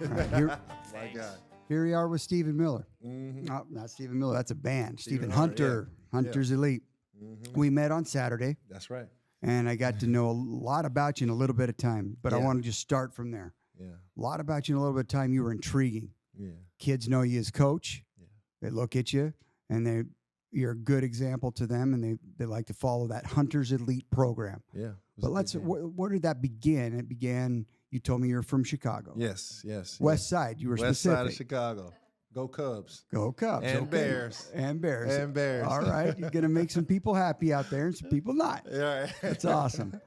right, here, My God. here we are with Stephen Miller. Mm-hmm. Oh, not Stephen Miller. That's a band. Stephen Hunter, Hunter. Hunter's Elite. Mm-hmm. We met on Saturday, That's right. and I got to know a lot about you in a little bit of time. But I Yeah. want to just start from there. Yeah. A lot about you in a little bit of time. You were intriguing. Yeah. Kids know you as coach. Yeah. They look at you, and you're a good example to them, and they like to follow that Hunter's Elite program. Yeah. But let's. Where did that begin? It began. You told me you're from Chicago. Yes. West Side. You were West specific. Side of Chicago. Go Cubs. Go Cubs. And okay. Bears. And Bears. And Bears. All right. You're going to make some people happy out there and some people not. Yeah. That's awesome.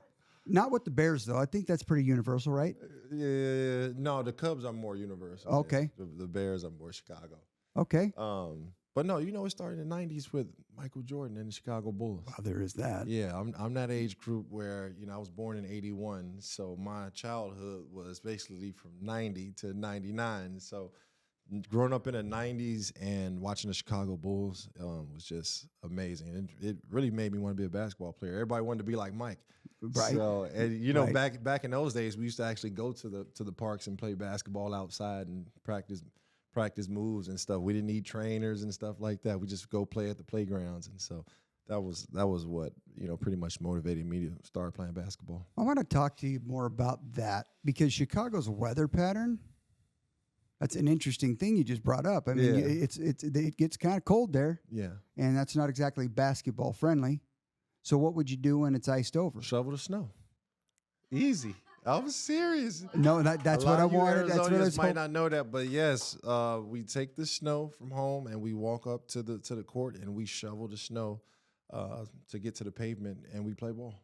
Not with the Bears, though. I think that's pretty universal, right? Yeah. No, the Cubs are more universal. Okay. The Bears are more Chicago. Okay. But no, it started in the 90s with Michael Jordan and the Chicago Bulls. Well, there is that. Yeah, I'm that age group where, I was born in 81, so my childhood was basically from 90 to 99. So growing up in the 90s and watching the Chicago Bulls was just amazing. And it really made me want to be a basketball player. Everybody wanted to be like Mike. Right. So, and Right. back in those days, we used to actually go to the parks and play basketball outside and practice moves and stuff. We didn't need trainers and stuff like that. We just go play at the playgrounds. And so that was what, pretty much motivated me to start playing basketball. I want to talk to you more about that because Chicago's weather pattern, that's an interesting thing you just brought up. I mean, Yeah. it gets kind of cold there, Yeah. and that's not exactly basketball friendly. So what would you do when it's iced over? Shovel the snow. Easy. I was serious. No, that's A what lot I of you wanted. That's what I Arizonans was might hoping. not know that, but yes, we take the snow from home and we walk up to the court and we shovel the snow to get to the pavement and we play ball.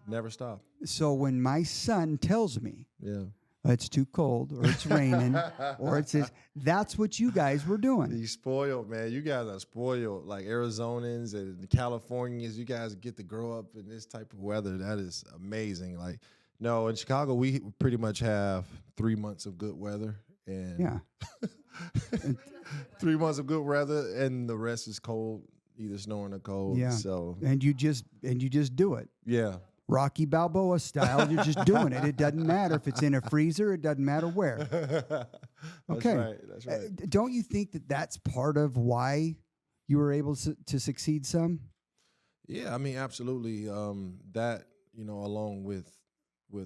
Never stop. So when my son tells me Yeah. it's too cold or it's raining or it says, that's what you guys were doing. You spoiled, man. You guys are spoiled. Like Arizonans and Californians, you guys get to grow up in this type of weather. That is amazing. Like, no, in Chicago, we pretty much have 3 months of good weather. And Yeah. 3 months of good weather, and the rest is cold, either snowing or cold. Yeah. So, And you just do it. yeah. Rocky Balboa style. You're just doing it. It doesn't matter if it's in a freezer. It doesn't matter where. Okay. That's right. Don't you think that that's part of why you were able to succeed some? Yeah, I mean, absolutely. That, along with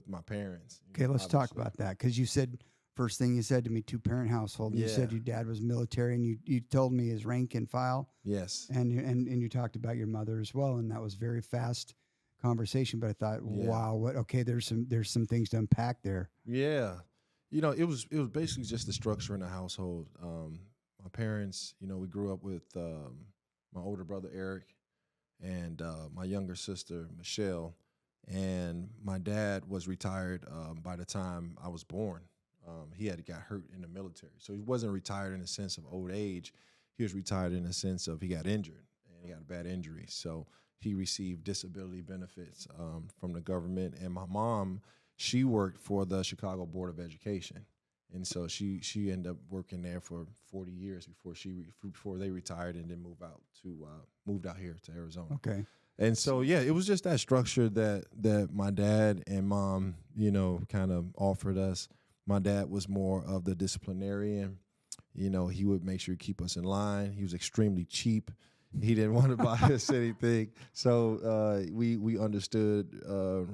my parents. Okay, let's talk obviously. about that because you said first thing you said to me, 2-parent household. You said Yeah. your dad was military, and you told me his rank and file, Yes. and you talked about your mother as well, and that was very fast conversation. But I thought, Yeah. wow, what? Okay, there's some things to unpack there. Yeah. It was basically just the structure in the household. My parents, we grew up with my older brother, Eric, and my younger sister, Michelle. And my dad was retired by the time I was born. He had got hurt in the military. So he wasn't retired in the sense of old age. He was retired in the sense of he got injured, and he got a bad injury. So he received disability benefits from the government. And my mom, she worked for the Chicago Board of Education. And so she ended up working there for 40 years before they retired and then moved out here to Arizona. Okay. And so, yeah, it was just that structure that my dad and mom, kind of offered us. My dad was more of the disciplinarian. He would make sure to keep us in line. He was extremely cheap. He didn't want to buy us anything. So we understood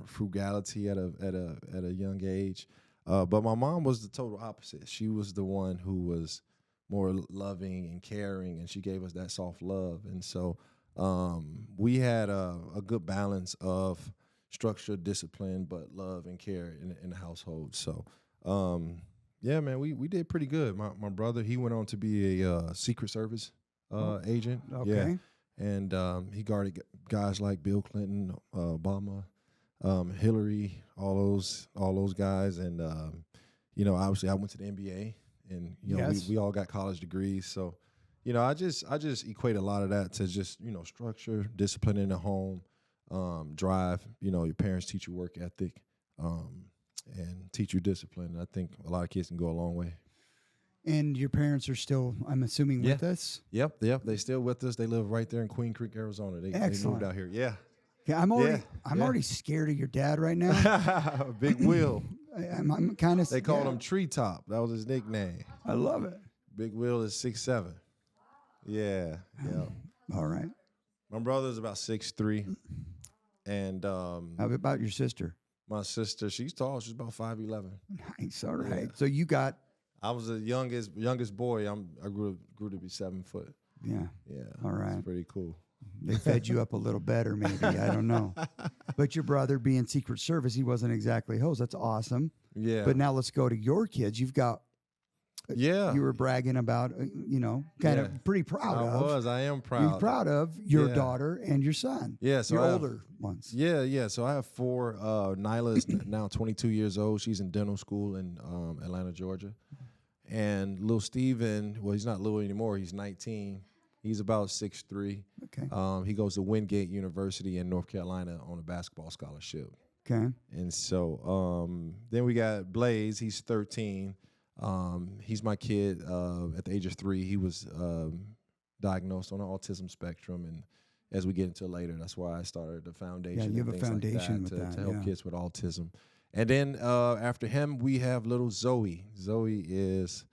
frugality at a young age. But my mom was the total opposite. She was the one who was more loving and caring, and she gave us that soft love. And so we had a good balance of structure, discipline, but love and care in the household. So, yeah, man, we did pretty good. My brother, he went on to be a Secret Service agent. Okay. Yeah. And he guarded guys like Bill Clinton, Obama, Hillary, all those guys. And, obviously I went to the NBA, and, Yes. we all got college degrees. So, I just equate a lot of that to just, structure, discipline in the home, drive. Your parents teach you work ethic, and teach you discipline. I think a lot of kids can go a long way. And your parents are still, I'm assuming, with us? Yep. They still with us. They live right there in Queen Creek, Arizona. They Excellent. moved out here. Yeah. Yeah, I'm already scared of your dad right now. Big Will. I'm kind of. They called him Treetop. That was his nickname. I love it. Big Will is 6'7". Yeah. All right. My brother's about 6'3", and How about your sister? my sister, she's tall. She's about 5'11". Nice. All right. Yeah. So you got. I was the youngest boy. I grew to be 7 foot. Yeah. Yeah. All right. It's pretty cool. They fed you up a little better, maybe. I don't know. But your brother, being Secret Service, he wasn't exactly hose. That's awesome. Yeah. But now let's go to your kids. You've got. Yeah. You were bragging about, kind of pretty proud I am proud. You're proud of your daughter and your son. Yeah. So your older ones. Yeah. So I have 4. Nyla is now 22 years old. She's in dental school in Atlanta, Georgia. And little Steven, well, he's not little anymore. He's 19. He's about 6'3". Okay. He goes to Wingate University in North Carolina on a basketball scholarship. Okay. And so then we got Blaze. He's 13. He's my kid. At the age of 3, he was diagnosed on the autism spectrum. And as we get into it later, that's why I started the foundation. Yeah, you have a foundation like with that to help kids with autism. And then after him, we have little Zoe. Zoe is,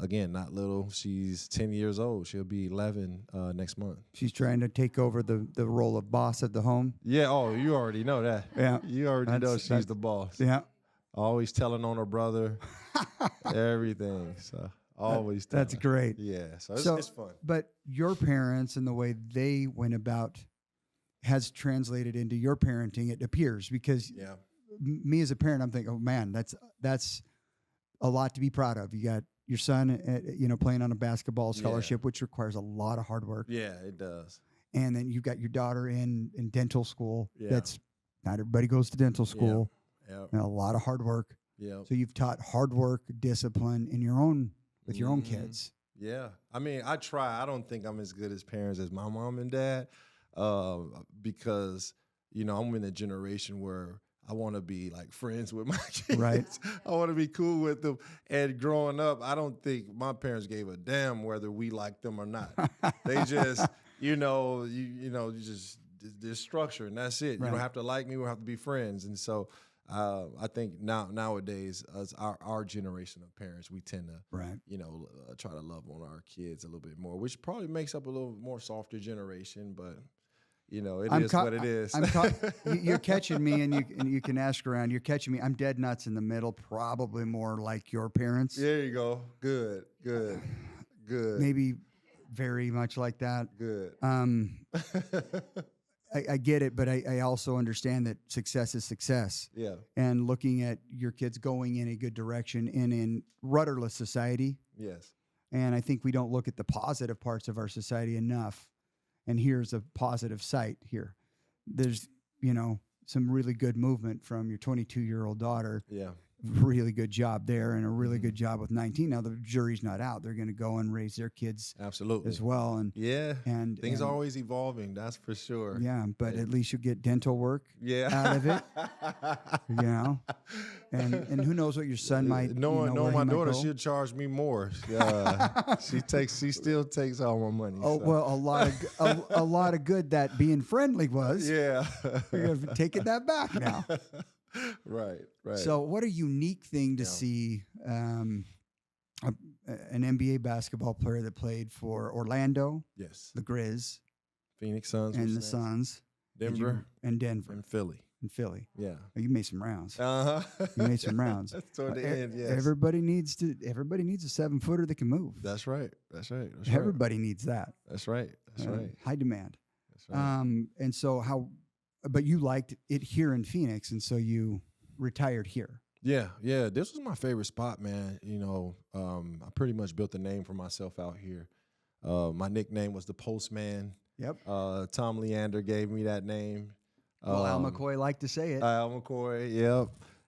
again, not little. She's 10 years old. She'll be 11 next month. She's trying to take over the role of boss at the home. Yeah. Oh, you already know that. Yeah. You already know she's the boss. Yeah. Always telling on her brother. Everything. So always telling. That's great. Yeah. So it's fun. But your parents and the way they went about has translated into your parenting, it appears, because me as a parent, I'm thinking, oh man, that's a lot to be proud of. You got your son, playing on a basketball scholarship, which requires a lot of hard work. Yeah, it does. And then you've got your daughter in dental school. Yeah. That's not everybody goes to dental school. Yeah. And a lot of hard work. Yeah. So you've taught hard work, discipline with your own kids. Yeah. I mean, I try. I don't think I'm as good as parents as my mom and dad, because, I'm in a generation where I want to be like friends with my kids. Right. I want to be cool with them. And growing up, I don't think my parents gave a damn whether we liked them or not. They just, there's structure and that's it. Right. You don't have to like me. We have to be friends. And so I think nowadays, as our generation of parents, we tend to, try to love on our kids a little bit more, which probably makes up a little more softer generation, but. It is what it is. You're catching me, and you can ask around. You're catching me. I'm dead nuts in the middle, probably more like your parents. There you go. Good. Maybe very much like that. Good. I get it, but I also understand that success is success. Yeah. And looking at your kids going in a good direction in rudderless society. Yes. And I think we don't look at the positive parts of our society enough. And here's a positive sight here. There's, some really good movement from your 22-year-old daughter. Yeah. Really good job there and a really good job with 19. Now the jury's not out. They're going to go and raise their kids absolutely as well. And and things are always evolving. That's for sure. Yeah, but at least you get dental work out of it. And who knows what your son might. Knowing my daughter, she'll charge me more. She still takes all my money. Oh so. Well, a lot of good that being friendly was. Yeah, you're taking that back now. Right. So what a unique thing to see an NBA basketball player that played for Orlando, the Grizz, Phoenix Suns, and the Suns, Denver, and Philly. Yeah, you made some rounds. You made some rounds. Toward the end, yes. Everybody needs a 7-footer that can move. That's right. Everybody needs that. That's right. High demand. That's right. And so but you liked it here in Phoenix, and so you retired here. Yeah. This was my favorite spot, man. I pretty much built a name for myself out here. My nickname was the Postman. Yep. Tom Leander gave me that name. Well, Al McCoy liked to say it. Al McCoy, yep.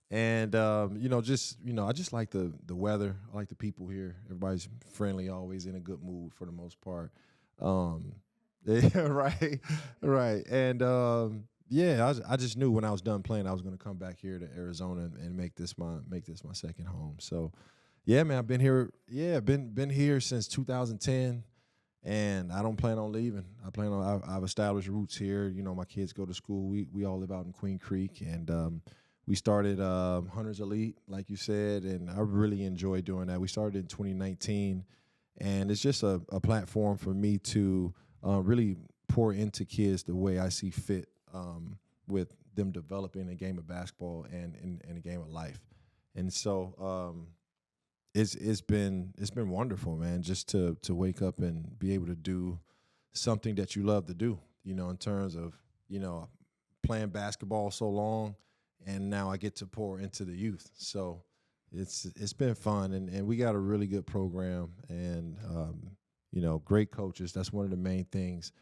And I just like the weather. I like the people here. Everybody's friendly, always in a good mood for the most part. Right. And I just knew when I was done playing, I was going to come back here to Arizona and make this my second home. So, yeah, man, I've been here. Yeah, been here since 2010, and I don't plan on leaving. I've established roots here. You know, my kids go to school. We all live out in Queen Creek, and we started Hunters Elite, like you said, and I really enjoy doing that. We started in 2019, and it's just a platform for me to really pour into kids the way I see fit, with them developing a game of basketball and a game of life. And so it's been wonderful, man, just to wake up and be able to do something that you love to do, you know, in terms of, you know, playing basketball so long, and now I get to pour into the youth. So it's been fun, and we got a really good program, and you know, great coaches. That's one of the main things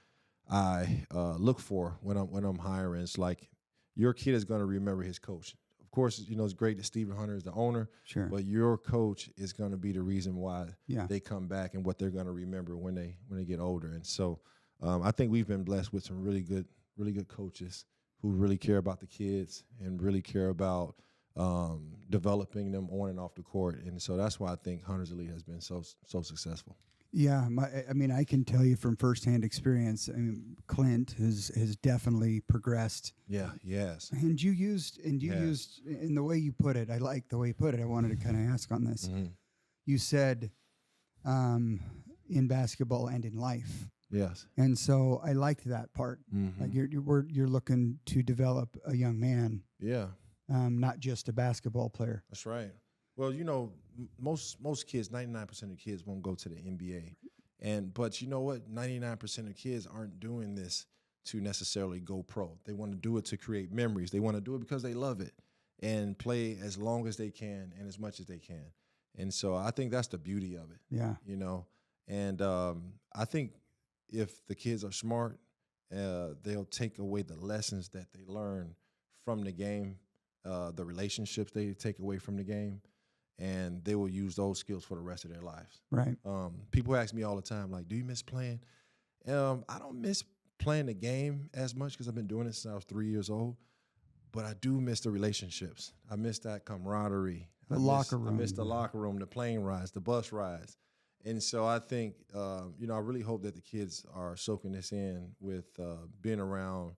I look for when I'm hiring. It's like, your kid is going to remember his coach. Of course, you know, it's great that Stephen Hunter is the owner, Sure. but your coach is going to be the reason why Yeah. they come back and what they're going to remember when they get older. And so I think we've been blessed with some really good coaches who really care about the kids and really care about developing them on and off the court. And so that's why I think Hunters Elite has been so successful. Yeah, I mean, I can tell you from firsthand experience. I mean, Clint has definitely progressed. Yeah, yes. And you used in the way you put it. I like the way you put it. I wanted to kind of ask on this. Mm-hmm. You said, in basketball and in life. Yes. And so I liked that part. Mm-hmm. Like you're looking to develop a young man. Yeah. Not just a basketball player. That's right. Well, you know, most kids, 99% of kids won't go to the NBA. But you know what? 99% of kids aren't doing this to necessarily go pro. They want to do it to create memories. They want to do it because they love it and play as long as they can and as much as they can. And so I think that's the beauty of it. Yeah. You know, and I think if the kids are smart, they'll take away the lessons that they learn from the game, the relationships they take away from the game, and they will use those skills for the rest of their lives. Right. People ask me all the time, like, do you miss playing? I don't miss playing the game as much because I've been doing it since I was 3 years old, but I do miss the relationships. I miss that camaraderie. Locker room. I miss the locker room, the plane rides, the bus rides. And so I think, you know, I really hope that the kids are soaking this in with being around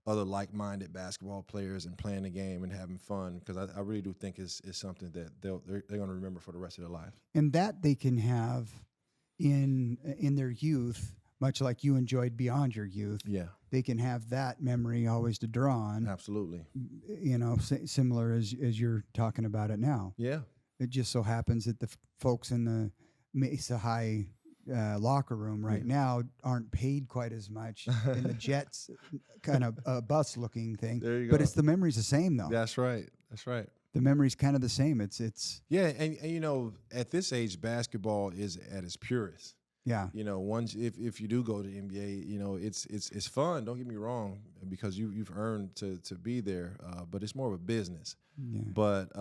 other like-minded basketball players and playing the game and having fun, because I really do think it's something that they're going to remember for the rest of their life. And that they can have in their youth, much like you enjoyed beyond your youth. Yeah, they can have that memory always to draw on. Absolutely. You know, similar as you're talking about it now. Yeah. It just so happens that the folks in the Mesa High locker room right now aren't paid quite as much in the Jets kind of bus-looking thing. There you go. But it's the memory's the same, though. That's right. That's right. The memory's kind of the same. It's yeah, and you know, at this age, basketball is at its purest. Yeah. You know, once if you do go to the NBA, you know, it's fun. Don't get me wrong, because you've earned to be there. But it's more of a business. Yeah. But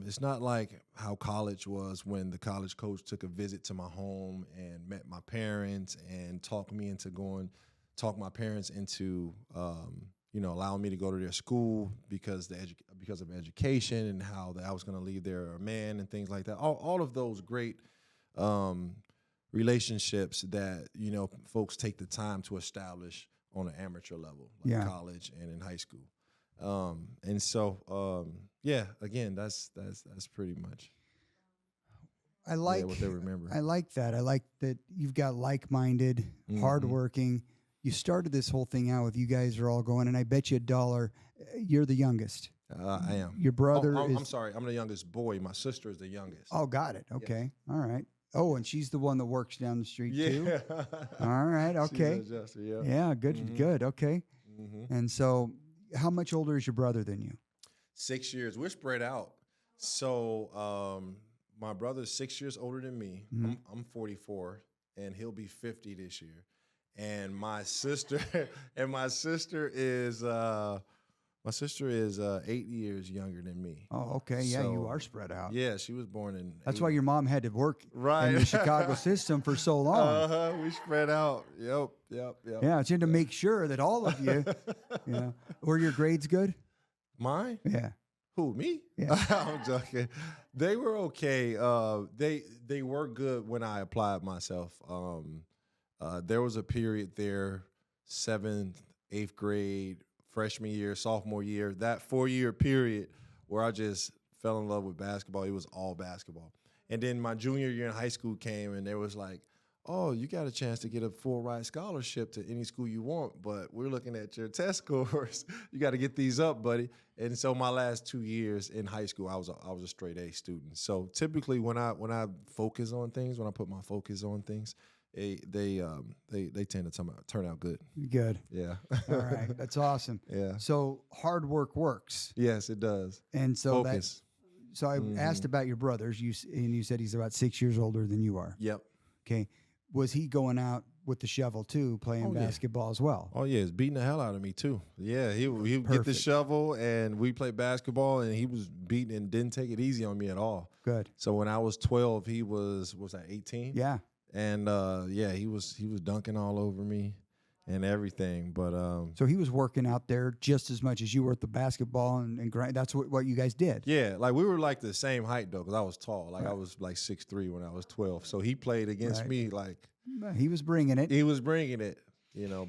it's not like how college was, when the college coach took a visit to my home and met my parents and talked my parents into you know, allowing me to go to their school because of education, and how that I was going to leave there a man and things like that. All of those great relationships that, you know, folks take the time to establish on an amateur level, like college and in high school. And so, yeah, again, that's pretty much. I like what they remember. I like that. I like that you've got like-minded, hardworking. You started this whole thing out with, you guys are all going, and I bet you $1, you're the youngest. I am. Your brother is... I'm sorry, I'm the youngest boy. My sister is the youngest. Oh, got it. Okay. Yes. All right. Oh, and she's the one that works down the street, too? All right. Okay. She's an adjuster, yeah, good, good. Okay. And so how much older is your brother than you? 6 years. We're spread out. So my brother's 6 years older than me. I'm 44, and he'll be 50 this year. And my sister is 8 years younger than me. Oh, okay. Yeah, so, you are spread out. Yeah, she was born in... That's why your mom had to work in the Chicago system for so long. We spread out. Yep. Yeah, it's to make sure that all of you... Yeah. Were your grades good? Mine? Yeah. Who, me? Yeah. I'm joking. They were okay. They were good when I applied myself. there was a period there, 7th, 8th grade, freshman year, sophomore year, that 4-year period where I just fell in love with basketball. It was all basketball. And then my junior year in high school came, and there was like, oh, you got a chance to get a full ride scholarship to any school you want, but we're looking at your test scores. You got to get these up, buddy. And so my last 2 years in high school, I was a straight A student. So typically when I focus on things, when I put my focus on things, they tend to turn out good. Good. Yeah. All right. That's awesome. Yeah. So hard work works. Yes, it does. And so focus. So I asked about your brothers. You said he's about 6 years older than you are. Yep. Okay. Was he going out with the shovel too, playing basketball as well? Oh yeah, he's beating the hell out of me too. Yeah, he would get the shovel and we played basketball, and he was beating and didn't take it easy on me at all. Good. So when I was 12, he was that 18? Yeah. And he was dunking all over me and everything. But so he was working out there just as much as you were at the basketball and grind. That's what you guys did. Yeah, like we were like the same height though, because I was tall. Like I was like 6'3" when I was 12. So he played against me like he was bringing it. He was bringing it,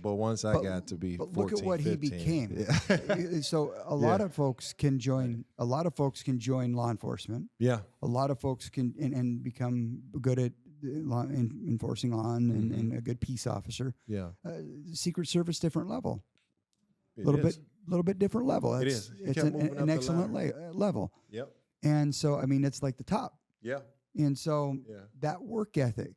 But once I got to be 14, look at what 15, he became. Yeah. So a lot of folks can join. A lot of folks can join law enforcement. Yeah. A lot of folks can and become good at enforcing law and a good peace officer. Yeah. Secret Service, different level. A It little bit different level. It is. It's an excellent level. Yep. And so, I mean, it's like the top. Yeah. And so that work ethic,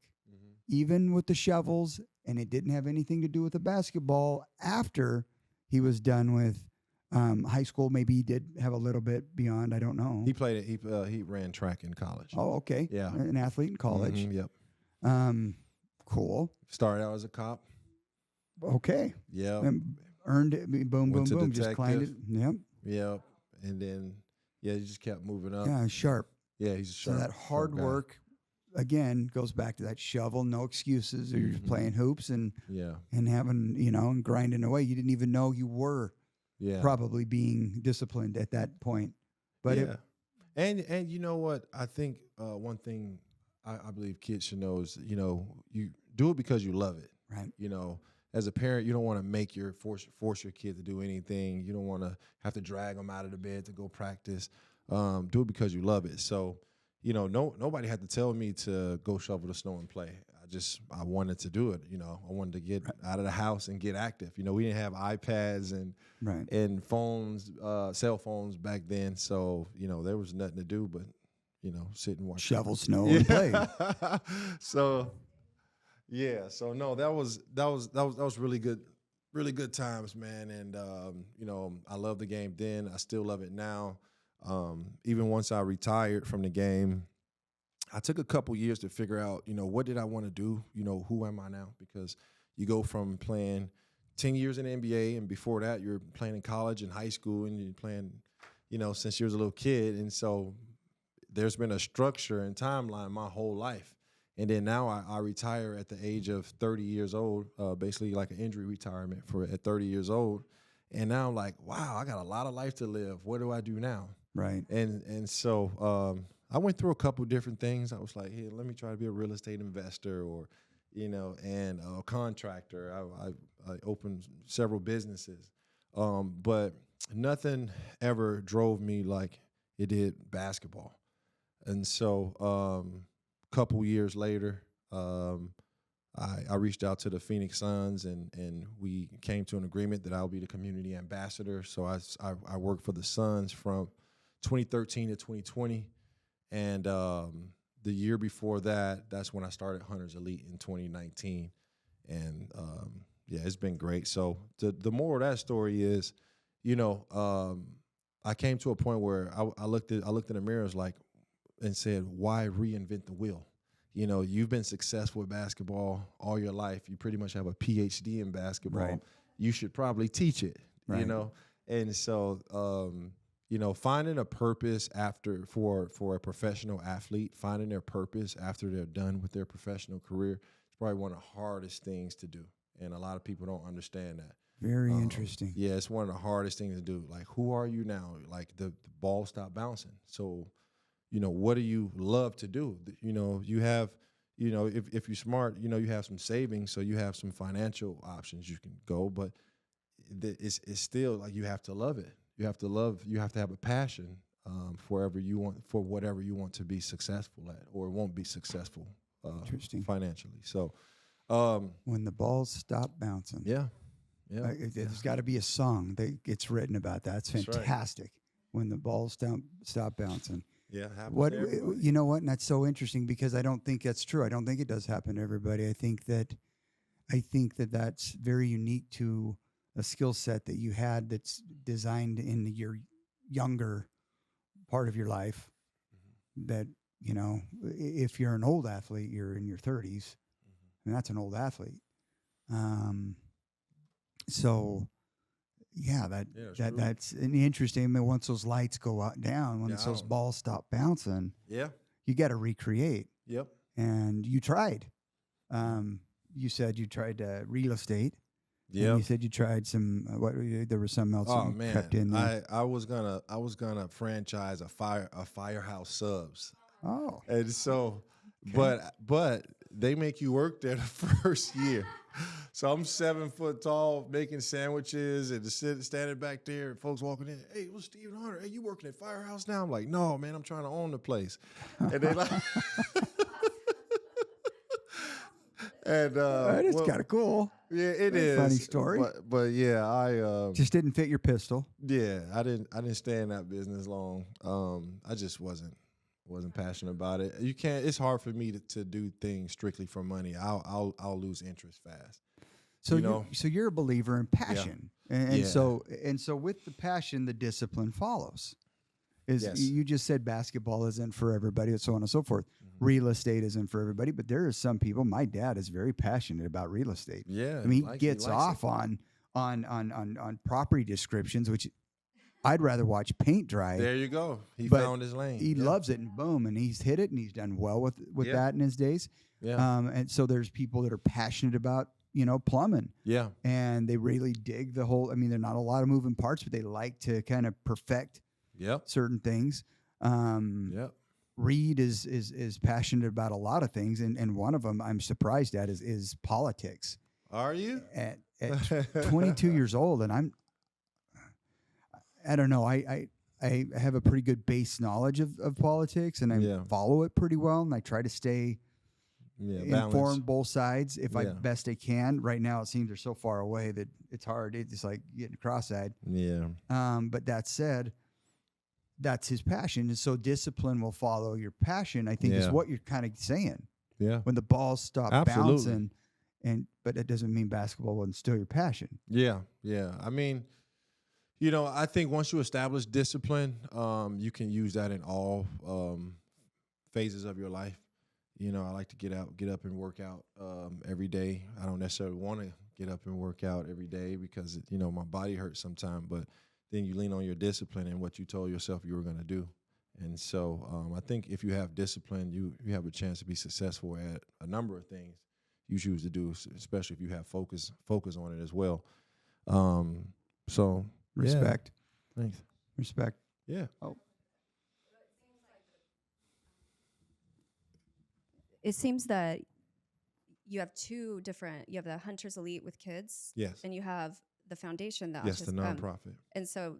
even with the shovels, and it didn't have anything to do with the basketball after he was done with high school. Maybe he did have a little bit beyond. I don't know. He played it. He ran track in college. Oh, okay. Yeah. An athlete in college. Yep. Cool. Started out as a cop. Okay. Yeah. Earned it. Boom, boom, boom. Just detective. climbed it. Yep. Yep. And then, he just kept moving up. Yeah, sharp. Yeah, he's sharp. So that hard work, again, goes back to that shovel, no excuses. Or you're just playing hoops and having, and grinding away. You didn't even know you were probably being disciplined at that point. But and you know what? I think one thing I believe kids should know is, you do it because you love it. Right. As a parent, you don't want to force your kid to do anything. You don't want to have to drag them out of the bed to go practice. Do it because you love it. So, nobody had to tell me to go shovel the snow and play. I wanted to do it. I wanted to get out of the house and get active. We didn't have iPads and phones, cell phones back then. So, there was nothing to do but, sit and watch. Shovel snow and play. So, so no, that was really good times, man. And, I love the game then. I still love it now. Even once I retired from the game, I took a couple years to figure out, what did I want to do? Who am I now? Because you go from playing 10 years in the NBA, and before that, you're playing in college and high school, and you're playing, since you was a little kid. And so there's been a structure and timeline my whole life. And then now I retire at the age of 30 years old, basically like an injury retirement at 30 years old. And now I'm like, wow, I got a lot of life to live. What do I do now? Right. And so I went through a couple different things. I was like, hey, let me try to be a real estate investor or, and a contractor. I opened several businesses. But nothing ever drove me like it did basketball. And so a couple years later, I reached out to the Phoenix Suns, and we came to an agreement that I'll be the community ambassador. So I worked for the Suns from 2013 to 2020. And the year before that, that's when I started Hunters Elite in 2019. And, it's been great. So the moral of that story is, I came to a point where I looked in the mirrors and said, why reinvent the wheel? You've been successful with basketball all your life. You pretty much have a PhD in basketball. Right. You should probably teach it, right. And so, finding a purpose for a professional athlete, finding their purpose after they're done with their professional career is probably one of the hardest things to do. And a lot of people don't understand that. Very interesting. Yeah, it's one of the hardest things to do. Like, who are you now? Like, the ball stopped bouncing. So, what do you love to do? You have, you know, if you're smart, you know, you have some savings, so you have some financial options you can go, but it's still like you have to love it. You have to have a passion for whatever you want to be successful at or won't be successful Interesting. financially. So when the balls stop bouncing. yeah. Yeah. There's got to be a song that gets written about that. It's fantastic. Right. When the balls stop bouncing. Yeah. What you know what? And that's so interesting because I don't think that's true. I don't think it does happen to everybody. I think that that's very unique to a skill set that you had that's designed in your younger part of your life. Mm-hmm. That, you know, if you're an old athlete, you're in your 30s, mm-hmm. and that's an old athlete. So, yeah, that's interesting. I mean, once those lights go out down, once those balls stop bouncing, you got to recreate. Yep. And you tried. You said you tried real estate. Yeah. You said you tried some. There was something else. Oh man, crept in there. I was gonna franchise a Firehouse Subs. Oh. And so, okay. but they make you work there the first year. So I'm 7 foot tall, making sandwiches and standing back there, and folks walking in. Hey, what's Stephen Hunter? Hey, you working at Firehouse now? I'm like, no, man, I'm trying to own the place. And they like, and it's kind of cool. Yeah, it is. Funny story. But yeah, I just didn't fit your pistol. Yeah, I didn't stay in that business long. I just wasn't passionate about it. You can't. It's hard for me to do things strictly for money. I'll lose interest fast. So so you're a believer in passion, and so with the passion, the discipline follows. You just said basketball isn't for everybody, and so on and so forth. Mm-hmm. Real estate isn't for everybody, but there are some people. My dad is very passionate about real estate. Yeah, I mean, he gets off on property descriptions, which I'd rather watch paint dry. There you go. He found his lane. He loves it, and boom, and he's hit it, and he's done well with that in his days. Yeah. And so there's people that are passionate about, you know, plumbing. Yeah. And they really dig the whole. I mean, they're not a lot of moving parts, but they like to kind of perfect certain things. Reed is passionate about a lot of things, and one of them I'm surprised at is politics. Are you? At 22 years old, and I don't know. I have a pretty good base knowledge of politics, and I follow it pretty well, and I try to stay informed both sides if I best I can. Right now, it seems they're so far away that it's hard. It's like getting cross-eyed. Yeah. But that said, that's his passion, and so discipline will follow your passion, I think, is what you're kind of saying. Yeah. When the balls stop bouncing, but it doesn't mean basketball wasn't still your passion. Yeah, yeah. I mean, you know, I think once you establish discipline, you can use that in all phases of your life. You know, I like to get up and work out every day. I don't necessarily want to get up and work out every day because, you know, my body hurts sometimes, but then you lean on your discipline and what you told yourself you were going to do. And so I think if you have discipline, you have a chance to be successful at a number of things you choose to do, especially if you have focus on it as well. So respect. Yeah. Thanks. Respect. Yeah. Oh. It seems that you have two different. You have the Hunters Elite with kids. Yes. And you have the foundation that. Yes, the nonprofit. And so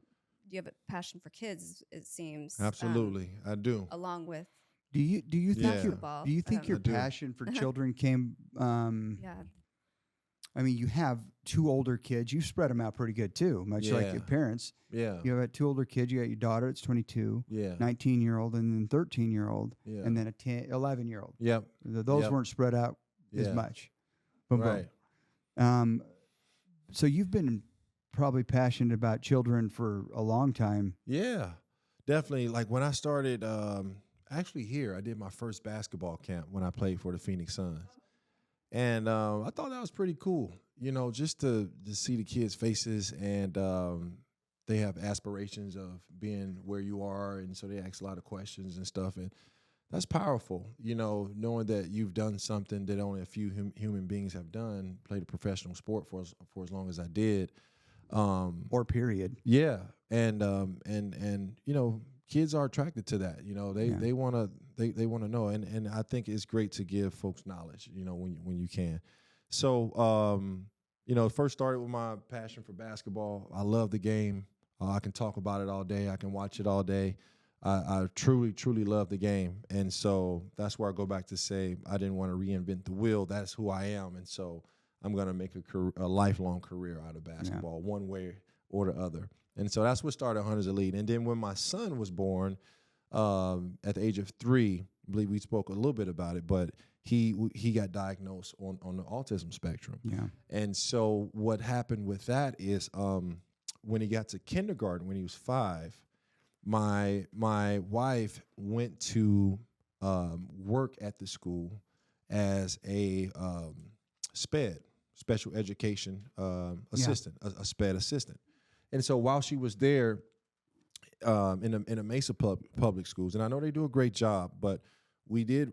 you have a passion for kids. It seems. Absolutely, I do. Along with. Do you think your passion for children came? Yeah. I mean, you have two older kids. You spread them out pretty good too, much like your parents. Yeah. You have two older kids. You got your daughter, it's 22. Yeah. 19-year-old, and then 13-year-old. Yeah. And then a 11-year-old. Yep. Those weren't spread out as much. Boom, right. Boom. So you've been probably passionate about children for a long time. Yeah, definitely. Like when I started, actually here, I did my first basketball camp when I played for the Phoenix Suns. And I thought that was pretty cool, you know, just to see the kids' faces, and they have aspirations of being where you are, and so they ask a lot of questions and stuff, and that's powerful, you know, knowing that you've done something that only a few human beings have done, played a professional sport for as long as I did. Or period. Yeah, and you know, kids are attracted to that. You know, they want They want to know, and I think it's great to give folks knowledge, when you can. So, it first started with my passion for basketball. I love the game. I can talk about it all day. I can watch it all day. I truly, truly love the game. And so that's where I go back to say I didn't want to reinvent the wheel. That's who I am. And so I'm going to make a lifelong career out of basketball, one way or the other. And so that's what started Hunters Elite. And then when my son was born at the age of 3, I believe we spoke a little bit about it, but he got diagnosed on the autism spectrum. Yeah. And so what happened with that is when he got to kindergarten, when he was 5, my wife went to work at the school as a special education assistant, a SPED assistant. And so while she was there in the Mesa public schools, and I know they do a great job, but we did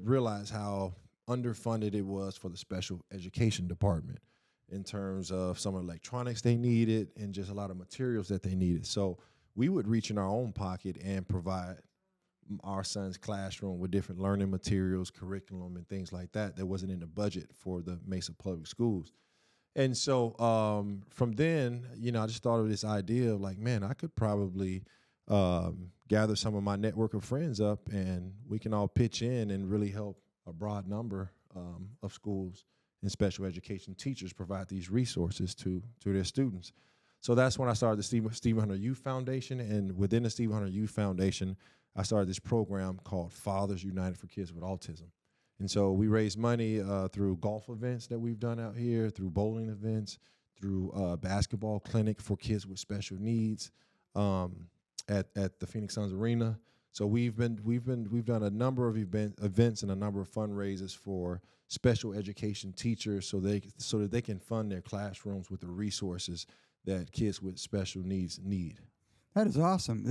realize how underfunded it was for the special education department in terms of some electronics they needed and just a lot of materials that they needed. So we would reach in our own pocket and provide our son's classroom with different learning materials, curriculum, and things like that wasn't in the budget for the Mesa public schools. And so from then, I just thought of this idea of man, I could probably gather some of my network of friends up and we can all pitch in and really help a broad number of schools and special education teachers provide these resources to their students. So that's when I started the Stephen Hunter Youth Foundation, and within the Stephen Hunter Youth Foundation, I started this program called Fathers United for Kids with Autism. And so we raise money through golf events that we've done out here, through bowling events, through basketball clinic for kids with special needs at the Phoenix Suns Arena. So we've done a number of events and a number of fundraisers for special education teachers so that they can fund their classrooms with the resources that kids with special needs need. That is awesome.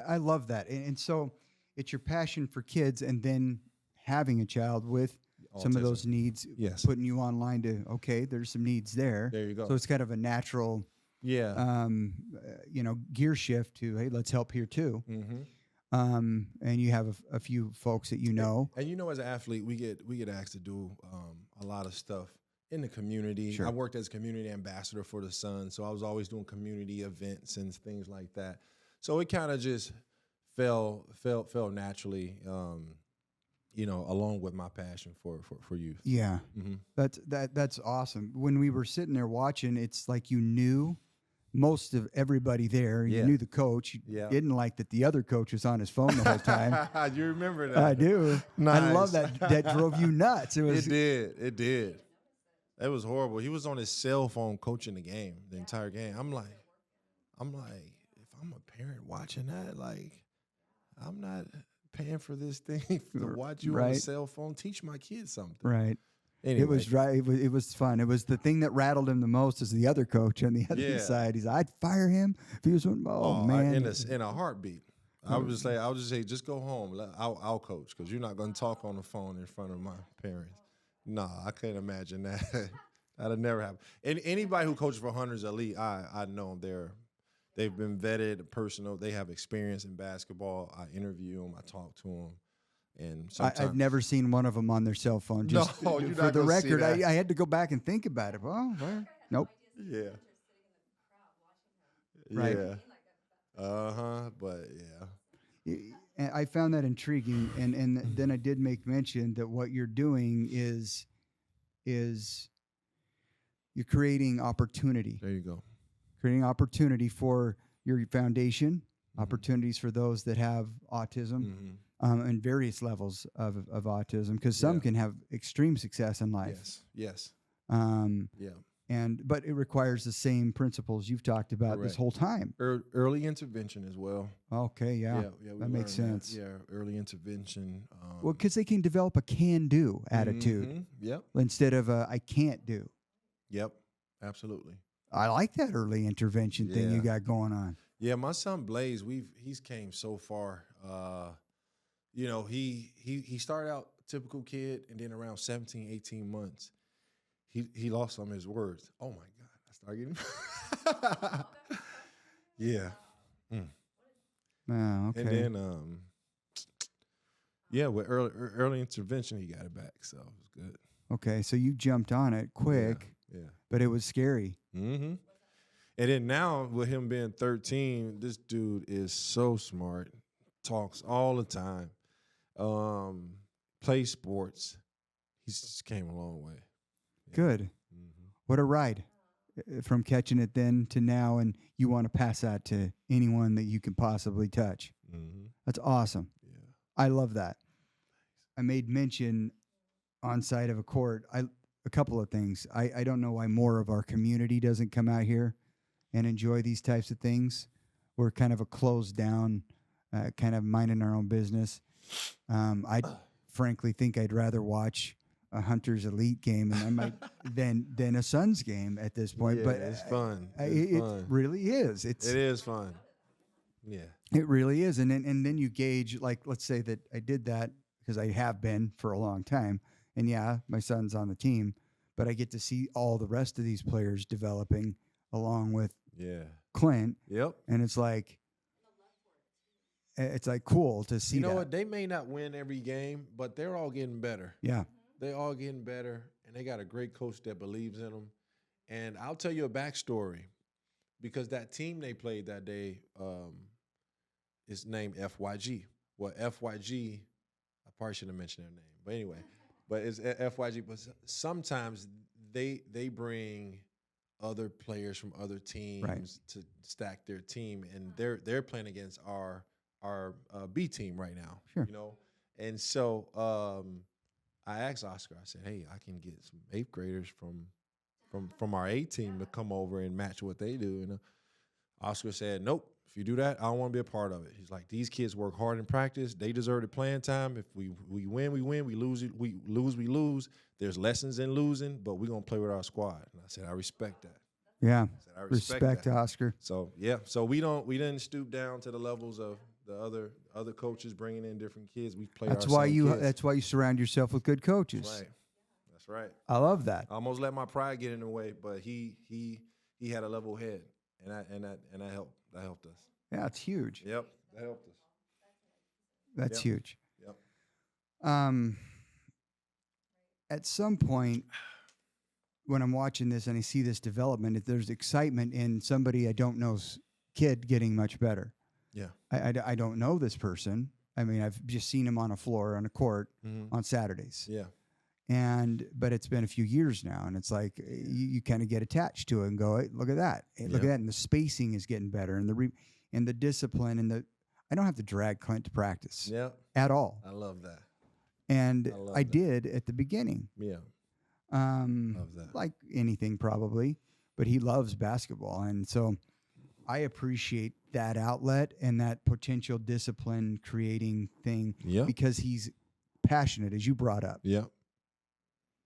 I love that. And so it's your passion for kids and then having a child with autism. Some of those needs, putting you online to, okay, there's some needs there. There you go. So it's kind of a natural, gear shift to, hey, let's help here too. Mm-hmm. And you have a few folks that you know. And as an athlete, we get asked to do a lot of stuff in the community. Sure. I worked as a community ambassador for the Sun, so I was always doing community events and things like that. So it kind of just fell naturally, along with my passion for youth. Yeah, that's awesome. When we were sitting there watching, it's like you knew most of everybody there. You knew the coach. You didn't like that the other coach was on his phone the whole time. You remember that? I do. Nice. I love that. That drove you nuts. It did. It was horrible. He was on his cell phone coaching the game, the entire game. I'm like, if I'm a parent watching that, I'm not paying for this thing to watch you on a cell phone. Teach my kids something. Right. Anyway. It was right. It was fun. It was the thing that rattled him the most is the other coach on the other side. He's I'd fire him if he was man. In a heartbeat. I would just say, just go home. I'll coach because you're not going to talk on the phone in front of my parents. No, I couldn't imagine that. That'd never happen. And anybody who coaches for Hunters Elite, I know they've been vetted, personal. They have experience in basketball. I interview them. I talk to them. And I've never seen one of them on their cell phone. Just for the record, I had to go back and think about it. Well, nope. Yeah. Right. Yeah. But yeah. And I found that intriguing, and then I did make mention that what you're doing is you're creating opportunity. There you go. Creating opportunity for your foundation, opportunities for those that have autism, and various levels of autism, because some can have extreme success in life. Yes. But it requires the same principles you've talked about this whole time. Early intervention as well. Okay, yeah, that makes sense. Yeah, early intervention. Well, because they can develop a can-do attitude instead of a I can't do. Yep, absolutely. I like that early intervention thing you got going on. Yeah, my son Blaze, he's came so far. He started out typical kid, and then around 17, 18 months, he lost some of his words. Oh my God, I started getting. Yeah. Oh, okay. And then Yeah, with early intervention, he got it back, so it was good. Okay, so you jumped on it quick, Yeah. but it was scary. Mm-hmm. And then now with him being 13, this dude is so smart, talks all the time, plays sports. He's just came a long way. Yeah. Good. Mm-hmm. What a ride from catching it then to now, and you want to pass that to anyone that you can possibly touch. Mm-hmm. That's awesome. Yeah. I love that. I made mention on side of a court. A couple of things. I don't know why more of our community doesn't come out here and enjoy these types of things. We're kind of a closed down, kind of minding our own business. I frankly think I'd rather watch a Hunter's Elite game and I might than a Suns game at this point. Yeah, but it's fun. It fun. really is. It is fun. Yeah. It really is. And then you gauge, like, let's say that I did that because I have been for a long time. And yeah, my son's on the team, but I get to see all the rest of these players developing along with Clint. Yep. And it's like cool to see. You know that. what? They may not win every game, but they're all getting better. Yeah. They're all getting better, and they got a great coach that believes in them. And I'll tell you a backstory, because that team they played that day is named FYG. Well, FYG, I probably shouldn't have mentioned their name, but anyway, but it's FYG. But sometimes they bring other players from other teams to stack their team, and they're playing against our B team right now. Sure. You know, and so I asked Oscar. I said, "Hey, I can get some 8th graders from our A team to come over and match what they do." And Oscar said, "Nope. If you do that, I don't want to be a part of it." He's like, "These kids work hard in practice. They deserve the playing time. If we win, we win. We lose, we lose. There's lessons in losing, but we're gonna play with our squad." And I said, "I respect that." Yeah. I said, I respect that. Oscar. So yeah. So we didn't stoop down to the levels of the other coaches bringing in different kids. We played. That's our why same you. kids. That's why you surround yourself with good coaches. That's right. That's right. I love that. I almost let my pride get in the way, but he had a level head, and that helped us. Yeah, it's huge. Yep, that helped us. That's huge. Yep. At some point, when I'm watching this and I see this development, if there's excitement in somebody I don't know's kid getting much better. Yeah. I don't know this person. I mean, I've just seen him on a floor on a court on Saturdays. Yeah. But it's been a few years now, and it's like you kind of get attached to it and go, hey, look at that. Hey, look at that. And the spacing is getting better, and the discipline, and I don't have to drag Clint to practice at all. I love that. And I did at the beginning. Yeah. Love that. Like anything probably, but he loves basketball. And so I appreciate that outlet and that potential discipline creating thing because he's passionate, as you brought up. Yeah.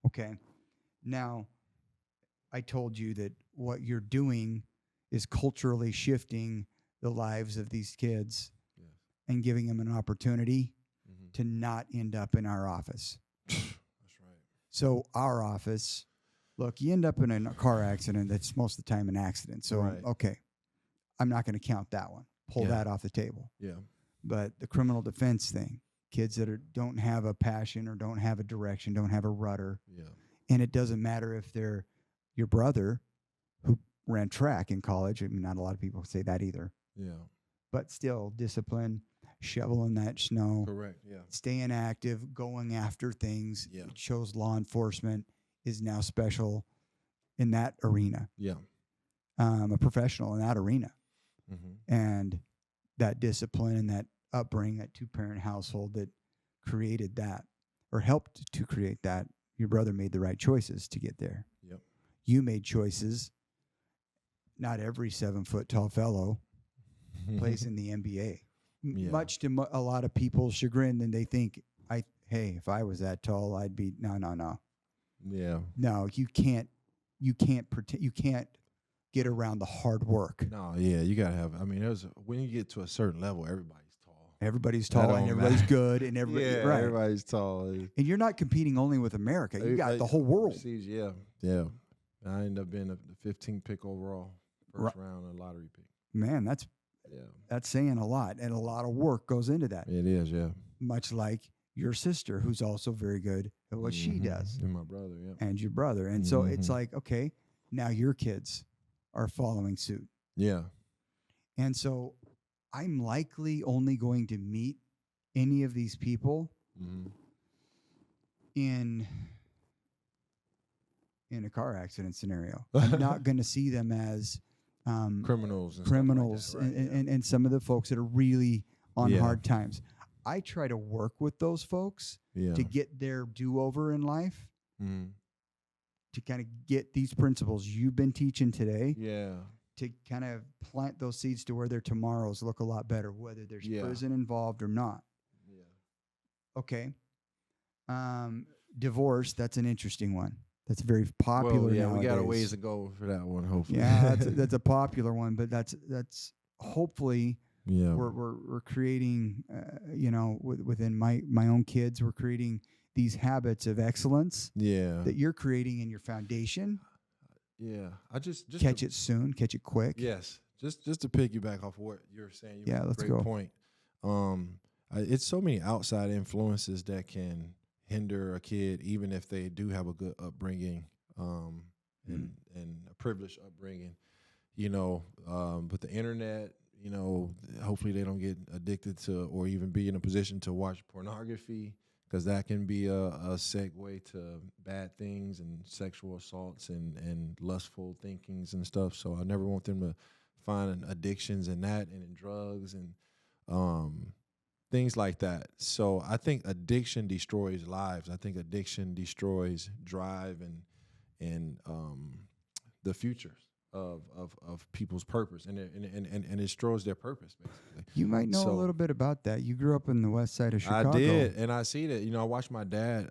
Okay. Now, I told you that what you're doing is culturally shifting the lives of these kids and giving them an opportunity to not end up in our office. That's right. So our office, look, you end up in a car accident. That's most of the time an accident. So, okay, I'm not going to count that one. Pull that off the table. Yeah. But the criminal defense thing, kids that don't have a passion or don't have a direction, don't have a rudder. Yeah. And it doesn't matter if they're your brother who ran track in college. I mean, not a lot of people say that either. Yeah. But still, discipline, shoveling that snow. Correct. Yeah. Staying active, going after things. Yeah. It shows law enforcement is now special in that arena. Yeah. A professional in that arena. Mm-hmm. And that discipline and that upbringing, that 2-parent household that created that or helped to create that, your brother made the right choices to get there. Yep. You made choices. Not every 7-foot tall fellow plays in the NBA. Yeah. Much to a lot of people's chagrin, and they think, hey, if I was that tall, I'd be no. Yeah. No, you can't pretend. You can't get around the hard work. No, yeah, you gotta have. I mean, when you get to a certain level, everybody's tall. Everybody's tall, and everybody's good, and everybody's tall. And you're not competing only with America. You got the whole world. Yeah. I ended up being the 15th pick overall, first round, a lottery pick. Man, that's saying a lot, and a lot of work goes into that. It is, yeah. Much like your sister, who's also very good at what she does, and my brother, yeah, and your brother. And so it's like, okay, now your kids are following suit. yeah, And so I'm likely only going to meet any of these people in a car accident scenario. I'm not going to see them as criminals, and, and some of the folks that are really on hard times. I try to work with those folks to get their do-over in life, to kind of get these principles you've been teaching today, to kind of plant those seeds to where their tomorrows look a lot better, whether there's prison involved or not. Okay. Divorce, that's an interesting one. That's very popular nowadays. We got a ways to go for that one, hopefully. Yeah, that's a popular one, but that's hopefully we're creating, within my own kids, we're creating these habits of excellence that you're creating in your foundation. Yeah, I just catch it soon, catch it quick. Yes, just to piggyback off of what you're saying. Yeah, let's go. Point. It's so many outside influences that can hinder a kid, even if they do have a good upbringing and a privileged upbringing. With the internet, hopefully they don't get addicted to or even be in a position to watch pornography, because that can be a segue to bad things and sexual assaults and lustful thinkings and stuff. So I never want them to find addictions in that and in drugs and things like that. So I think addiction destroys lives. I think addiction destroys drive and the futures of people's purpose, and it destroys their purpose, basically. You might know a little bit about that. You grew up in the west side of Chicago. I did, and I see that. I watched my dad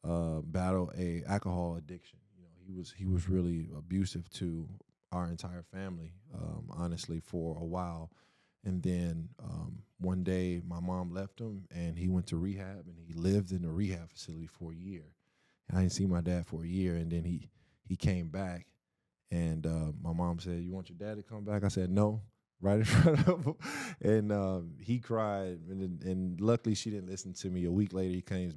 battle a alcohol addiction. He was really abusive to our entire family, honestly, for a while. And then one day my mom left him, and he went to rehab, and he lived in a rehab facility for a year. And I didn't see my dad for a year, and then he came back, and my mom said, "You want your dad to come back?" I said, "No," right in front of him. And he cried, and luckily she didn't listen to me. A week later, he came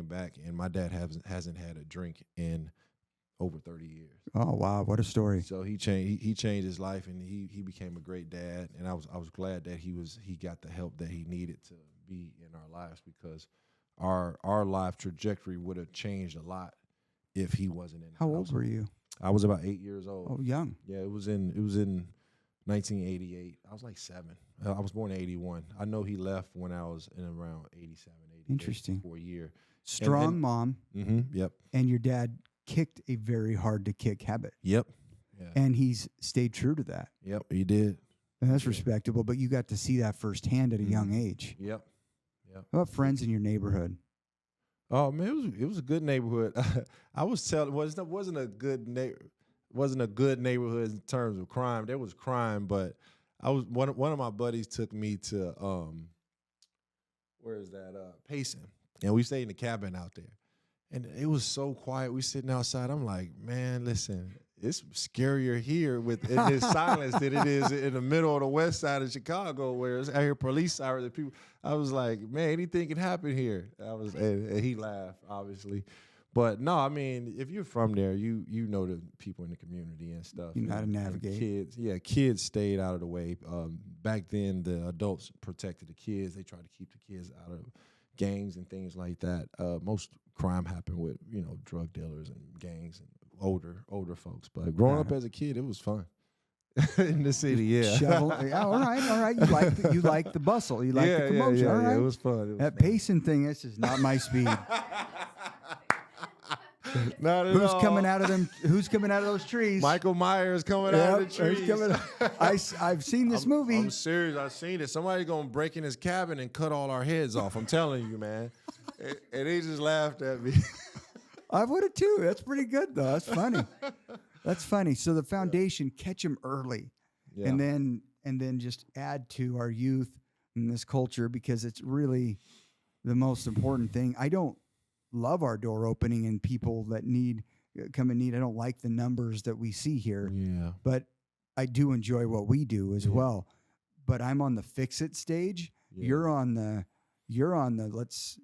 back, and my dad hasn't had a drink in over 30 years. Oh wow, what a story! So he changed his life, and he became a great dad. And I was glad that he got the help that he needed to be in our lives, because our life trajectory would have changed a lot if he wasn't in. How old were you? I was about 8 years old. Oh, young. Yeah, it was in 1988. I was like 7. I was born in 81. I know he left when I was in around 87, 88. Interesting. For a year. Strong mom. Yep. And your dad kicked a very hard to kick habit. Yep. Yeah. And he's stayed true to that. Yep, he did. And that's respectable, but you got to see that firsthand at a young age. Yep. How about friends in your neighborhood? Oh man, it was a good neighborhood. I was telling wasn't a good neighborhood in terms of crime. There was crime, but I was one of my buddies took me to where is that Payson, and we stayed in the cabin out there, and it was so quiet. We sitting outside. I'm like, man, listen, it's scarier here in this silence than it is in the middle of the west side of Chicago, where it's out here police sirens and people. I was like, man, anything can happen here. And he laughed, obviously. But no, I mean, if you're from there, you know the people in the community and stuff. You know how to navigate. Kids stayed out of the way. Back then, the adults protected the kids. They tried to keep the kids out of gangs and things like that. Most crime happened with drug dealers and gangs and older folks. But growing up as a kid, it was fun. In the city, Shovel. All right. You like the bustle. You like the commotion. All right. Yeah, it was fun. That Payson thing, this is not my speed. Not at Who's all. coming out of them? Who's coming out of those trees? Michael Myers coming out of the trees. I've seen this movie. I'm serious. I've seen it. Somebody's gonna break in his cabin and cut all our heads off. I'm telling you, man. And he just laughed at me. I would have too. That's pretty good though. That's funny. That's funny. So the foundation, catch them early, and then just add to our youth in this culture, because it's really the most important thing. I don't love our door opening and people that come in need. I don't like the numbers that we see here. Yeah. But I do enjoy what we do as well. But I'm on the fix it stage. Yeah. You're on the You're on the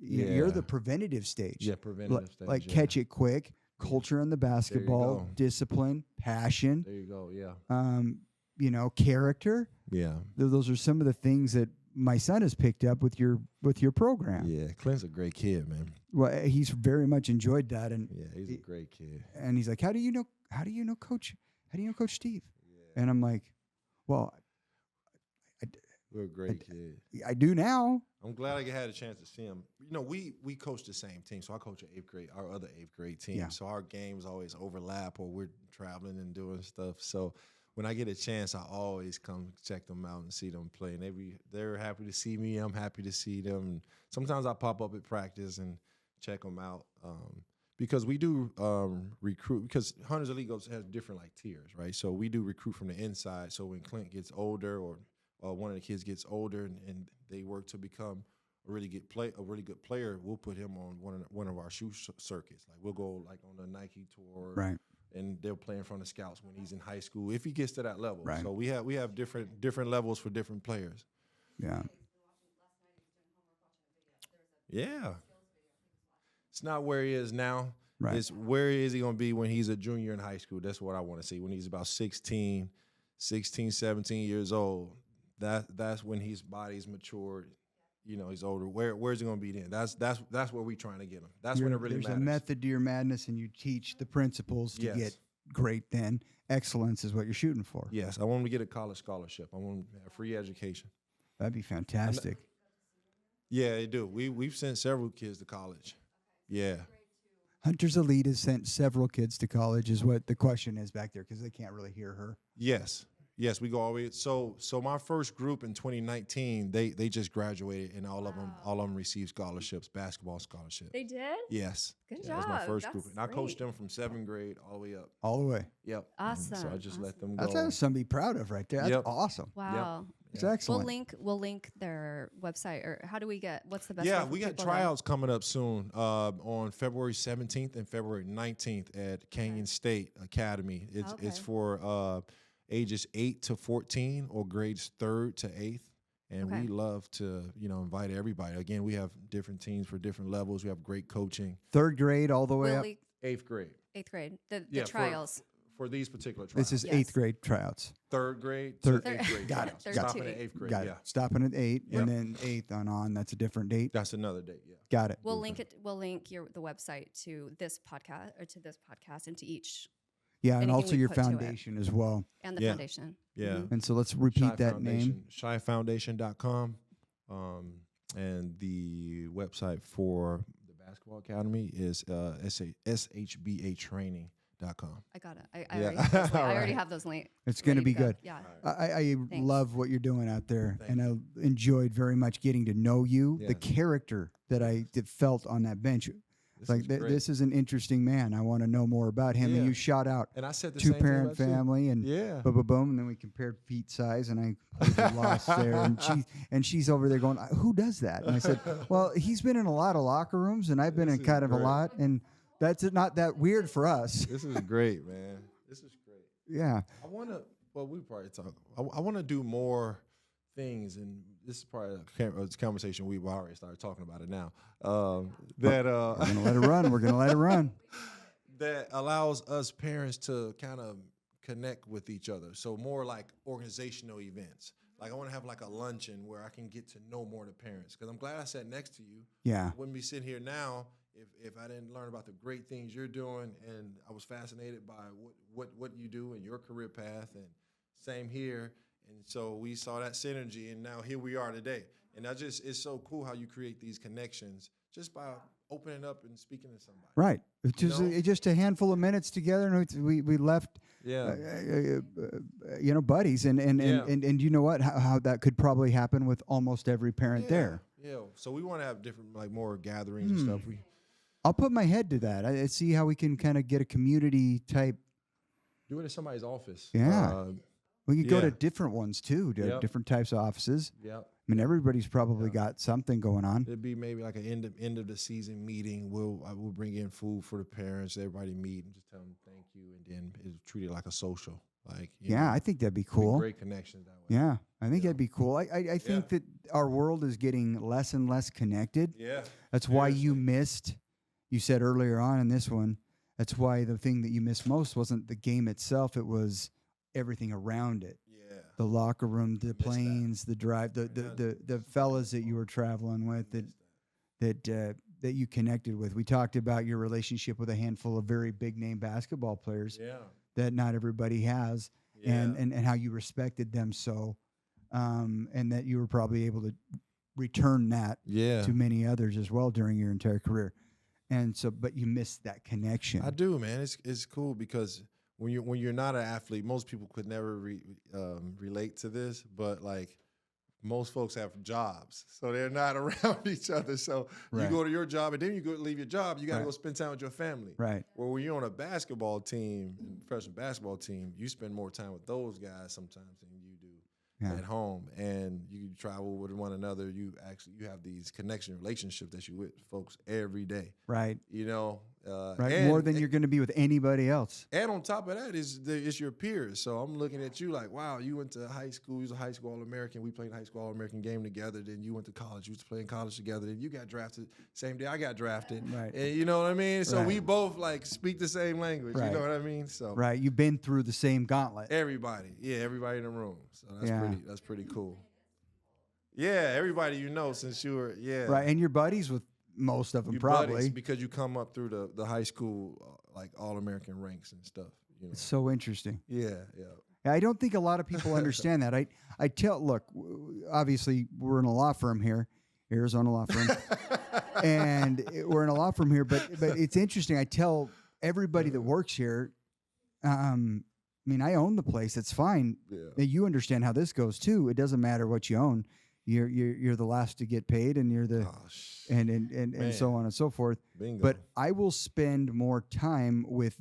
you're Yeah. the preventative stage. Yeah, preventative stage. Like yeah. catch it quick, culture in the basketball, go. discipline, passion, There you go. Yeah. character. Yeah. Those are some of the things that my son has picked up with your program. Yeah. Clint's a great kid, man. Well, he's very much enjoyed that, and Yeah, he's a great kid. and he's like, how do you know Coach Steve? And I'm like, well, We're a great kid. I do now. I'm glad I had a chance to see him. We coach the same team. So I coach our other eighth grade team. Yeah. So our games always overlap, or we're traveling and doing stuff. So when I get a chance, I always come check them out and see them play. And they're happy to see me. I'm happy to see them. And sometimes I pop up at practice and check them out. Because we do recruit, because Hunters Elite has different tiers, right? So we do recruit from the inside. So when Clint gets older, or one of the kids gets older and they work to become a really good player, we'll put him on one of our shoe circuits. Like we'll go on the Nike tour, Right. And they'll play in front of scouts when he's in high school, if he gets to that level. Right. So we have different levels for different players. Yeah. Yeah. It's not where he is now. Right. It's where is he going to be when he's a junior in high school. That's what I want to see. When he's about 16, 17 years old, that's when his body's matured. He's older. Where's he going to be then? That's where we're trying to get him. That's when it really There's matters. a method to your madness, and you teach the principles to Yes. get great. Then excellence is what you're shooting for. Yes, I want him to get a college scholarship. I want him to have free education. That'd be fantastic. Yeah, they do. We've sent several kids to college. Yeah. Hunters Elite has sent several kids to college, is what the question is back there, because they can't really hear her. Yes, we go all the way. So my first group in 2019, they just graduated, and all of them received scholarships, basketball scholarships. They did? Yes. Good That was my job. first group, That's and I coached great. them from 7th grade all the way up. All the way. Yep. Awesome. So I just let them That's go. something to be proud of right there. That's Yep. awesome. Wow. It's excellent. We'll link their website, or how do we what's the best? way Yeah, for we got people to- tryouts coming up soon on February 17th and February 19th at Canyon State Academy. It's Okay. for ages 8 to 14 or grades 3rd to 8th. And Okay. we love to, invite everybody. Again, we have different teams for different levels. We have great coaching. 3rd grade all the way We'll up. link 8th grade. 8th grade. The Yeah, trials. For these particular trials. This is Yes. 8th grade tryouts. 3rd grade Third- to 8th grade. Got it. trials. Third Stopping to at 8th grade, Got yeah. it. Stopping at 8, Yep. and then 8th on. That's a different date. That's another date, yeah. Got it. We'll link the website to this podcast and to each Yeah, and anything also we your put to it. foundation as well. and the Yeah. foundation. Yeah. Mhm. And so let's repeat that name. ShyFoundation.com. And the website for the Basketball Academy is shbatraining.com. I got it. I Yeah. already have those, I All already right. have those links. It's going to ready be good. Yeah. I Thanks. love what you're doing out there, Thank and I enjoyed very much getting to know you, the Yes. character that I felt on that bench. This is an interesting man. I want to know more about him. Yeah. And you shot out And I said the same thing two-parent about you. family, and Yeah. boom, boom, boom, and then we compared feet size, and I completely lost there. And she's over there going, "Who does that?" And I said, "Well, he's been in a lot of locker rooms, and I've been This in is kind of a great. lot, and that's not that weird for us." This is great, man. This is great. Yeah. I want to, we probably talk. I want to do more things, and this is probably a conversation we've already started talking about it now. We're gonna let it run. We're gonna let it run. That allows us parents to kind of connect with each other. So more like organizational events. Like I want to have like a luncheon where I can get to know more of the parents. Because I'm glad I sat next to you. Yeah. I wouldn't be sitting here now if I didn't learn about the great things you're doing, and I was fascinated by what you do and your career path, and same here. And so we saw that synergy, and now here we are today. And it's so cool how you create these connections just by opening up and speaking to somebody. Right. know? Just a handful of minutes together, and we left. Yeah. Buddies, and Yeah. you know what? How that could probably happen with almost every parent there. Yeah. So we want to have different, more gatherings and stuff. I'll put my head to that. I see how we can kind of get a community type. Do it at somebody's office. Yeah. We could go to Yeah. different ones too, to Yep. different types of offices. Yep. I mean, everybody's probably Yeah. got something going on. It'd be maybe like an end of the season meeting. We'll bring in food for the parents. Everybody meet and just tell them thank you, and then it's treated like a social. Like Yeah, I think that'd be cool. great connections that way. Yeah, I think Yeah. that'd be cool. I think that our world is getting less and less connected. Yeah. That's why you Seriously. missed, you said earlier on in this one, that's why the thing that you missed most wasn't the game itself, it was everything around it. Yeah. The locker room, the that. planes, the drive, the fellas that you were traveling with that you connected with. We talked about your relationship with a handful of very big name basketball players Yeah. that not everybody has, Yeah. and how you respected them so, and that you were probably able to return that Yeah. to many others as well during your entire career. And so, but you missed that connection. I do, man. It's cool because when you're not an athlete, most people could never relate to this, but like most folks have jobs, so they're not around each other. So you Right. go to your job, and then you go leave your job. You got to Right. go spend time with your family. Right. Well, when you're on a basketball team, professional basketball team, you spend more time with those guys sometimes than you do Yeah. at home, and you travel with one another. You have these connection relationships that you with folks every day. Right. You know, Right. and- More than you're going to be with anybody else. and on top of that it's your peers. So I'm looking at you like, wow, you went to high school. You was a high school All-American. We played high school All-American game together. Then you went to college. You was playing college together. Then you got drafted. Same day I got drafted. Right. And you know what I mean? So Right. we both like speak the same language. Right. You know what I mean? So Right. You've been through the same gauntlet. everybody in the room. So Yeah. that's pretty cool. Yeah, everybody you know since you were Right. And you're buddies with most of them, You probably. buddies because you come up through the high school like All-American ranks and stuff. You know. It's so interesting. Yeah. I don't think a lot of people understand that. I tell, look, obviously we're in a law firm here, Arizona law firm, and we're in a law firm here. But it's interesting. I tell everybody that works here, I mean, I own the place. It's fine. Yeah. Now, you understand how this goes too. It doesn't matter what you own. You're the last to get paid, and you're the and so on and so forth. Bingo. But I will spend more time with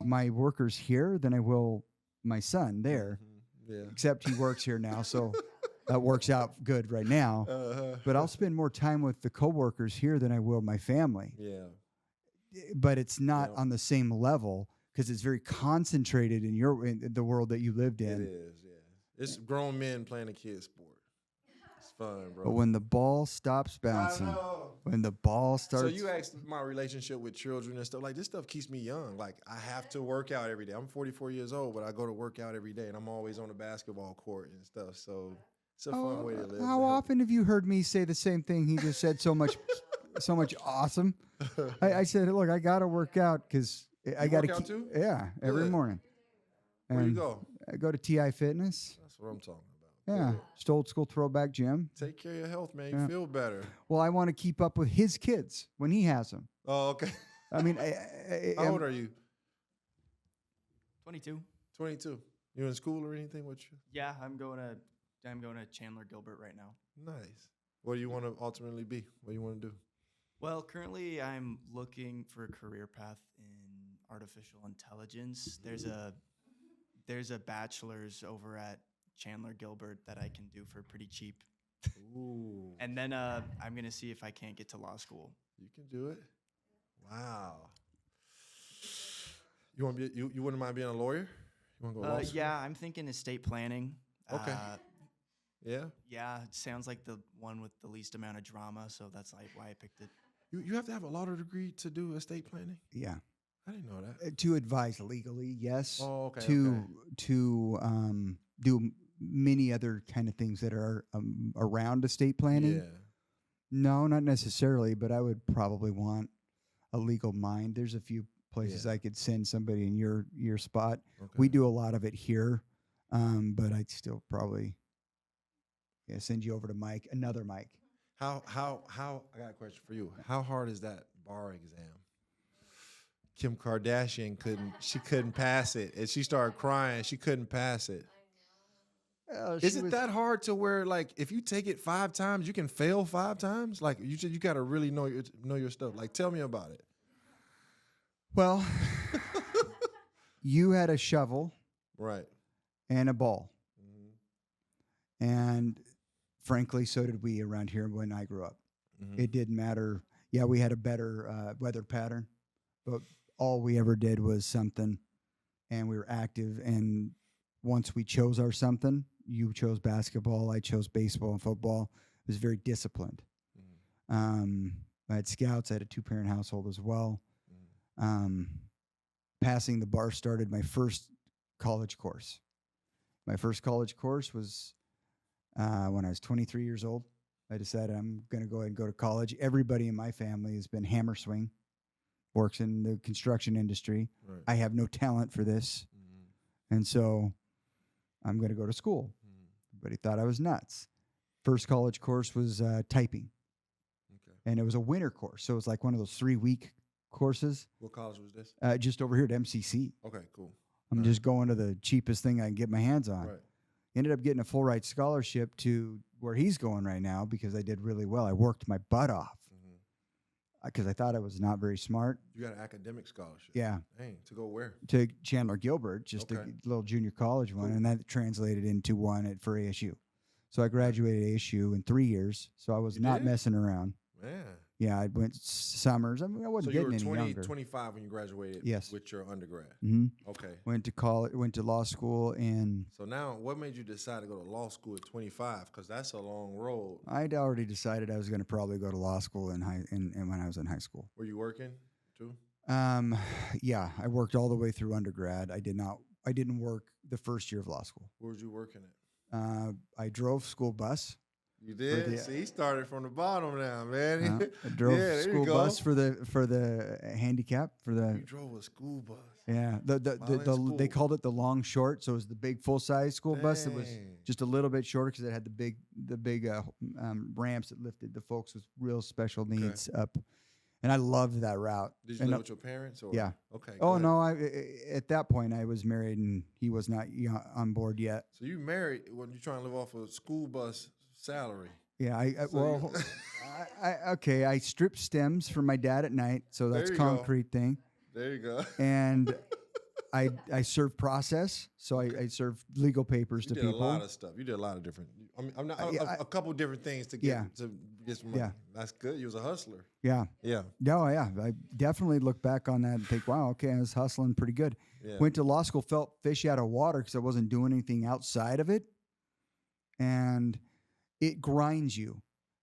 my workers here than I will my son there. Yeah. Except he works here now, so that works out good right now. But I'll spend more time with the coworkers here than I will my family. Yeah. But it's not Yeah. on the same level because it's very concentrated in the world that you lived in. It is, yeah. It's grown men playing a kid sport. It's fun, bro. But when the ball stops bouncing, when the ball starts, So you asked my relationship with children and stuff. Like, this stuff keeps me young. Like, I have to work out every day. I'm 44 years old, but I go to work out every day, and I'm always on the basketball court and stuff. So it's a fun way to live. How often have you heard me say the same thing? He just said so much, so much awesome. I said, look, I got to work out because I got to work out too? Yeah, every Good. morning. Where you And go? I go to TI Fitness. That's what I'm talking about. Yeah, Good. just old school throwback gym. Take care of your health, man. Yeah. You feel better. Well, I want to keep up with his kids when he has them. Oh, okay. I mean, How old are you? 22. 22. You in school or anything with you? Yeah, I'm going to Chandler Gilbert right now. Nice. What do you want to ultimately be? What do you want to do? Well, currently I'm looking for a career path in artificial intelligence. There's a bachelor's over at Chandler Gilbert that I can do for pretty cheap. Ooh. And then I'm going to see if I can't get to law school. You can do it. Wow. You want to be? You wouldn't mind being a lawyer? You want to go law school? Yeah, I'm thinking estate planning. Okay. Yeah. Yeah, it sounds like the one with the least amount of drama, so that's like why I picked it. You have to have a law degree to do estate planning? yeah, I didn't know that. to advise legally, yes. Oh, okay. To do many other kind of things that are around estate planning. Yeah. No, not necessarily, but I would probably want a legal mind. There's a few places Yeah. I could send somebody in your spot. Okay. We do a lot of it here, but I'd still probably send you over to Mike, another Mike. How? I got a question for you. How hard is that bar exam? Kim Kardashian couldn't pass it, and she started crying. She couldn't pass it. Is it that hard to where, like, if you take it 5 times, you can fail 5 times? Like, you got to really know your stuff. Like, tell me about it. Well, you had a shovel, Right. and a ball. Mm-hmm. And frankly, so did we around here when I grew up. Mm-hmm. It didn't matter. Yeah, we had a better weather pattern, but all we ever did was something, and we were active. And once we chose our something, you chose basketball, I chose baseball and football. It was very disciplined. Mm-hmm. I had scouts. I had a 2-parent household as well. Mm-hmm. Passing the bar started my first college course. My first college course was when I was 23 years old. I decided I'm going to go ahead and go to college. Everybody in my family has been hammer swing, works in the construction industry. Right. I have no talent for this. Mm-hmm. And so I'm going to go to school. Mm-hmm. Everybody thought I was nuts. First college course was typing. Okay. And it was a winter course. So it was like one of those 3-week courses. What college was this? Just over here at MCC. Okay, cool. I'm just going to the cheapest thing I can get my hands on. Right. Ended up getting a full ride scholarship to where he's going right now because I did really well. I worked my butt off because I thought I was not very smart. You got an academic scholarship. Yeah. Dang, to go where? To Chandler Gilbert, just Okay. a little junior college one, Cool. and that translated into one for ASU. So I graduated ASU in 3 years. So I was You not did? messing around. Man. Yeah, I went summers. I mean, I So wasn't you were getting any 20, younger. 25 when you graduated Yes. with your undergrad. Mm-hmm. Okay. Went to college, went to law school, and So now what made you decide to go to law school at 25? Because that's a long road. I'd already decided I was going to probably go to law school in when I was in high school. Were you working too? Yeah, I worked all the way through undergrad. I didn't work the first year of law school. Where was you working at? I drove school bus. You did? See, he started from the bottom now, man. I drove Yeah, there you school go. bus for the handicap for the You drove a school bus. yeah While in they school. called it the long short, so it was the big full size school bus that was Dang. just a little bit shorter because it had the big ramps that lifted the folks with real special needs up, and I loved that route. Did you And, live with your parents? Or? yeah. Okay. Oh go no! ahead. At that point, I was married, and he was not on board yet. So you married when you're trying to live off a school bus salary. Yeah, So okay. I stripped stems for my dad at night, so that's There you go. concrete thing. There you go. And I serve process, so I serve legal papers You to did people. a lot of stuff. You did a lot of different. I mean, I'm not a couple different things to get Yeah. some money. Yeah. That's good. You was a hustler. Yeah. Yeah. No, yeah. I definitely look back on that and think, wow, okay, I was hustling pretty good. Yeah. Went to law school, felt fish out of water because I wasn't doing anything outside of it. And it grinds you.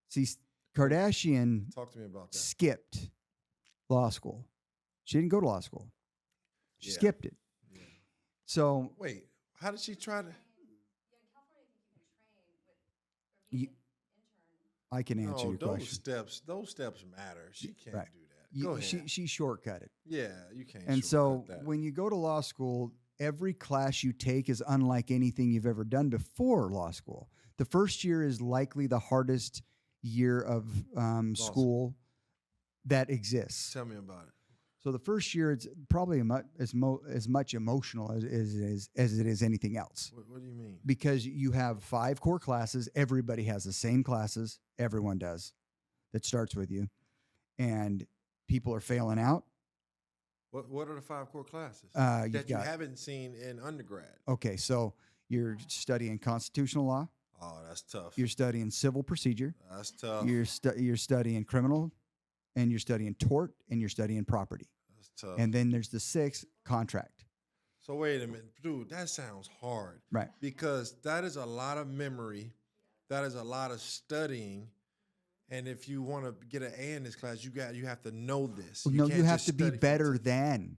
See, Kardashian Talk to me about that. skipped law school. She didn't go to law school. She Yeah. skipped it. Yeah. So Wait, how did she try to? I can answer No, your those question. those steps matter. She can't Right. do that. Go ahead. She shortcut Yeah, you can't. And so shortcut that. when you go to law school, every class you take is unlike anything you've ever done before law school. The first year is likely the hardest year of school that exists. Tell me about it. So the first year, it's probably as much emotional as it is anything else. What do you mean? Because you have 5 core classes. Everybody has the same classes. Everyone does. That starts with you. And people are failing out. What are the 5 core classes You've that you got- haven't seen in undergrad? Okay, so you're studying constitutional law. Oh, that's tough. You're studying civil procedure. That's tough. You're studying criminal, and you're studying tort, and you're studying property. That's tough. And then there's the 6th, contract. So wait a minute, dude. That sounds hard. Right. Because that is a lot of memory. That is a lot of studying. And if you want to get an A in this class, you have to know this. No, you can't have just to be study for better it. than.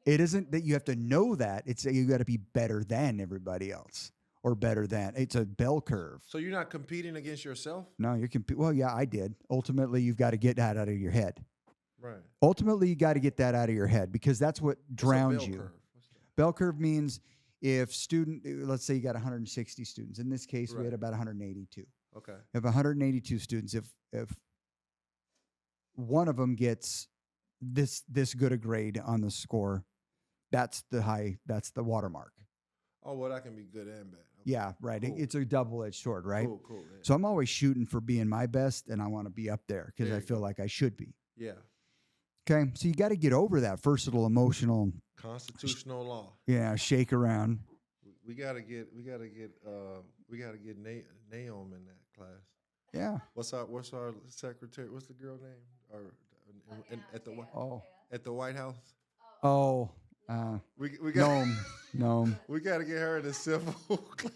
It isn't that you have to know that. It's that you got to be better than everybody else or better than. It's a bell curve. So you're not competing against yourself? No, you're well, yeah, I did. Ultimately, you've got to get that out of your head. Right. Ultimately, you got to get that out of your head because that's what drowns What's a you. bell curve? What's that? Bell curve means if let's say you got 160 students. In this case, we Right. had about 182. Okay. If 182 students, if one of them gets this good a grade on the score, that's the watermark. Oh, well, that can be good and bad. Okay. Yeah, right. Cool. It's a double-edged sword, right? Cool, cool. Yeah. So I'm always shooting for being my best, and I want to be up there because There I you feel go. like I should be. Yeah. Okay, so you got to get over that first little emotional, Constitutional law. shake around. we gotta get Naomi in that class. Yeah. What's our secretary? What's the girl name? Or at the Oh. at the White House. Oh. We got Gnome. we got to get her in the civil class.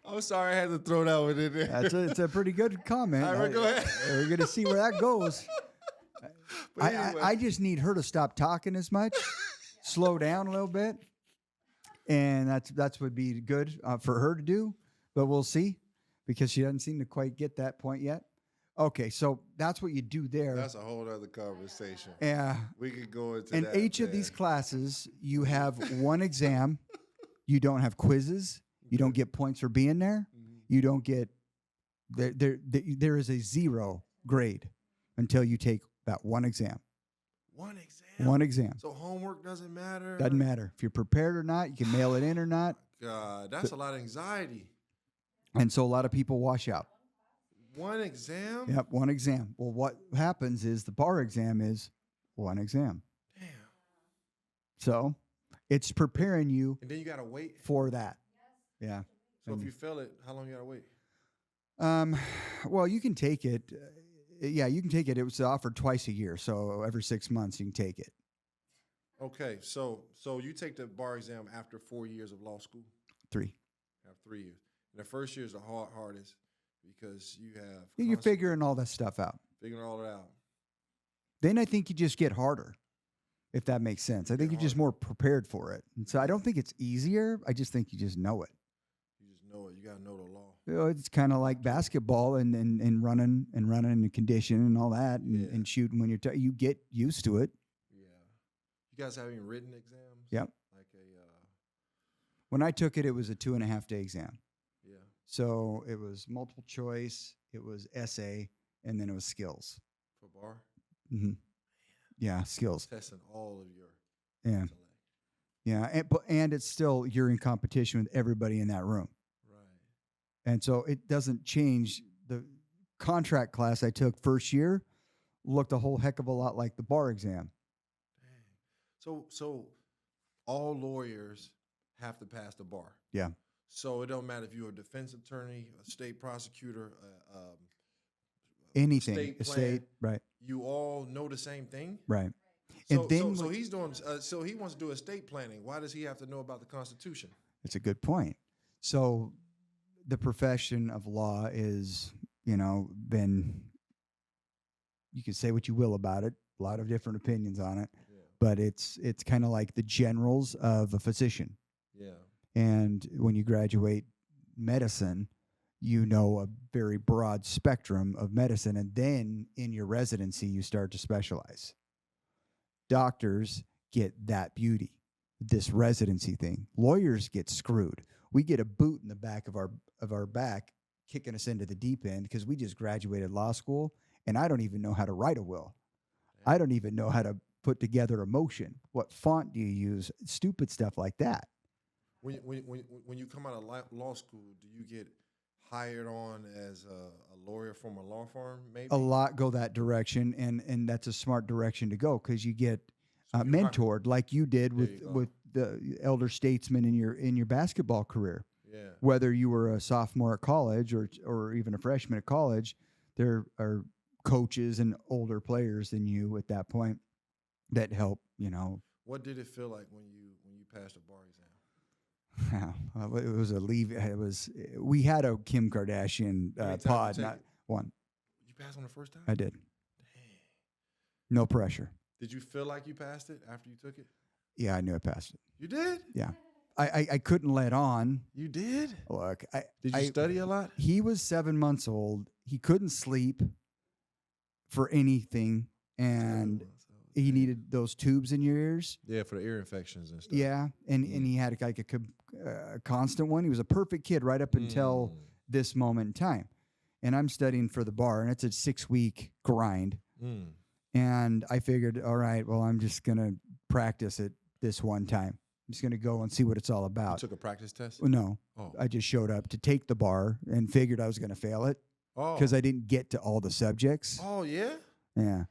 I'm sorry, I had to throw that one in there. It's a pretty good comment. All right, go ahead. We're gonna see where that goes. But anyway. I just need her to stop talking as much, slow down a little bit, and that's would be good for her to do. But we'll see, because she doesn't seem to quite get that point yet. Okay, so that's what you do there. That's a whole other conversation. Yeah. We could go into In that. each of these classes, you have one exam. You don't have quizzes. You don't get points for being there. You don't get there is a 0 grade until you take that one exam. One exam. One exam. So homework doesn't matter. Doesn't matter if you're prepared or not. You can mail it in or not. God, that's a lot of anxiety. And so a lot of people wash out. One exam. Yep, one exam. Well, what happens is the bar exam is one exam. Damn. So it's preparing you And then you gotta wait. for that. Yeah. So if you fail it, how long you gotta wait? Well, you can take it. Yeah, you can take it. It was offered twice a year, so every 6 months you can take it. Okay, so you take the bar exam after 4 years of law school. 3. Have 3 years. And the first year is the hardest because you have. Yeah, you're figuring all that stuff out. Figuring all it out. Then I think you just get harder, if that makes sense. I think you're just more prepared for it. And so I don't think it's easier. I just think you just know it. You just know it. You gotta know the law. You know, it's kind of like basketball and running and condition and all that and shooting when you're you get used to it. Yeah. You guys have any written exams? Yep. Like When I took it, it was a 2.5-day exam. Yeah. So it was multiple choice, it was essay, and then it was skills. For bar? Mm-hmm. Yeah, skills. Testing all of your Yeah. intellect. Yeah, and it's still, you're in competition with everybody in that room. Right. And so it doesn't change. The contract class I took first year looked a whole heck of a lot like the bar exam. Dang. So all lawyers have to pass the bar. Yeah. So it don't matter if you're a defense attorney, a state prosecutor, Anything. state plan, Estate, right. You all know the same thing. Right. So, And then so he's doing. So he wants to do estate planning. Why does he have to know about the Constitution? it's a good point. So the profession of law is, been, you can say what you will about it, a lot of different opinions on it, but it's kind of like the generals of a physician. Yeah. And when you graduate medicine, you know a very broad spectrum of medicine. And then in your residency, you start to specialize. Doctors get that beauty, this residency thing. Lawyers get screwed. We get a boot in the back of our back, kicking us into the deep end because we just graduated law school, and I don't even know how to write a will. I don't even know how to put together a motion. What font do you use? Stupid stuff like that. When you come out of law school, do you get hired on as a lawyer from a law firm? Maybe A lot go that direction, and that's a smart direction to go because you get mentored like you did with the elder statesmen in your basketball career. Yeah. Whether you were a sophomore at college or even a freshman at college, there are coaches and older players than you at that point that help. What did it feel like when you passed the bar exam? It was a leave. We had a Kim Kardashian pod, not one. You passed on the first time? I did. Dang. No pressure. Did you feel like you passed it after you took it? Yeah, I knew I passed it. You did? Yeah. I couldn't let on. You did? Look, Did you study a lot? He was 7 months old. He couldn't sleep for anything, and he needed those tubes in your ears. Yeah, for the ear infections and stuff. Yeah, and he had like a constant one. He was a perfect kid right up until this moment in time. And I'm studying for the bar, and it's a 6-week grind. And I figured, all right, well, I'm just going to practice it this one time. I'm just going to go and see what it's all about. You took a practice test? No. Oh. I just showed up to take the bar and figured I was going to fail it because I didn't get to all the subjects. Oh, yeah? Yeah.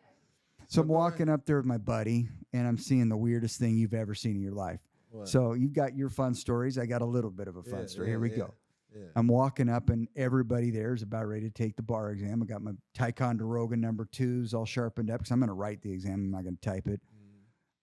So I'm walking up there with my buddy, and I'm seeing the weirdest thing you've ever seen in your life. What? So you got your fun stories. I got a little bit of a fun story. Here we go. Yeah. I'm walking up and everybody there is about ready to take the bar exam. I got my Ticonderoga number 2s all sharpened up because I'm going to write the exam. I'm not going to type it.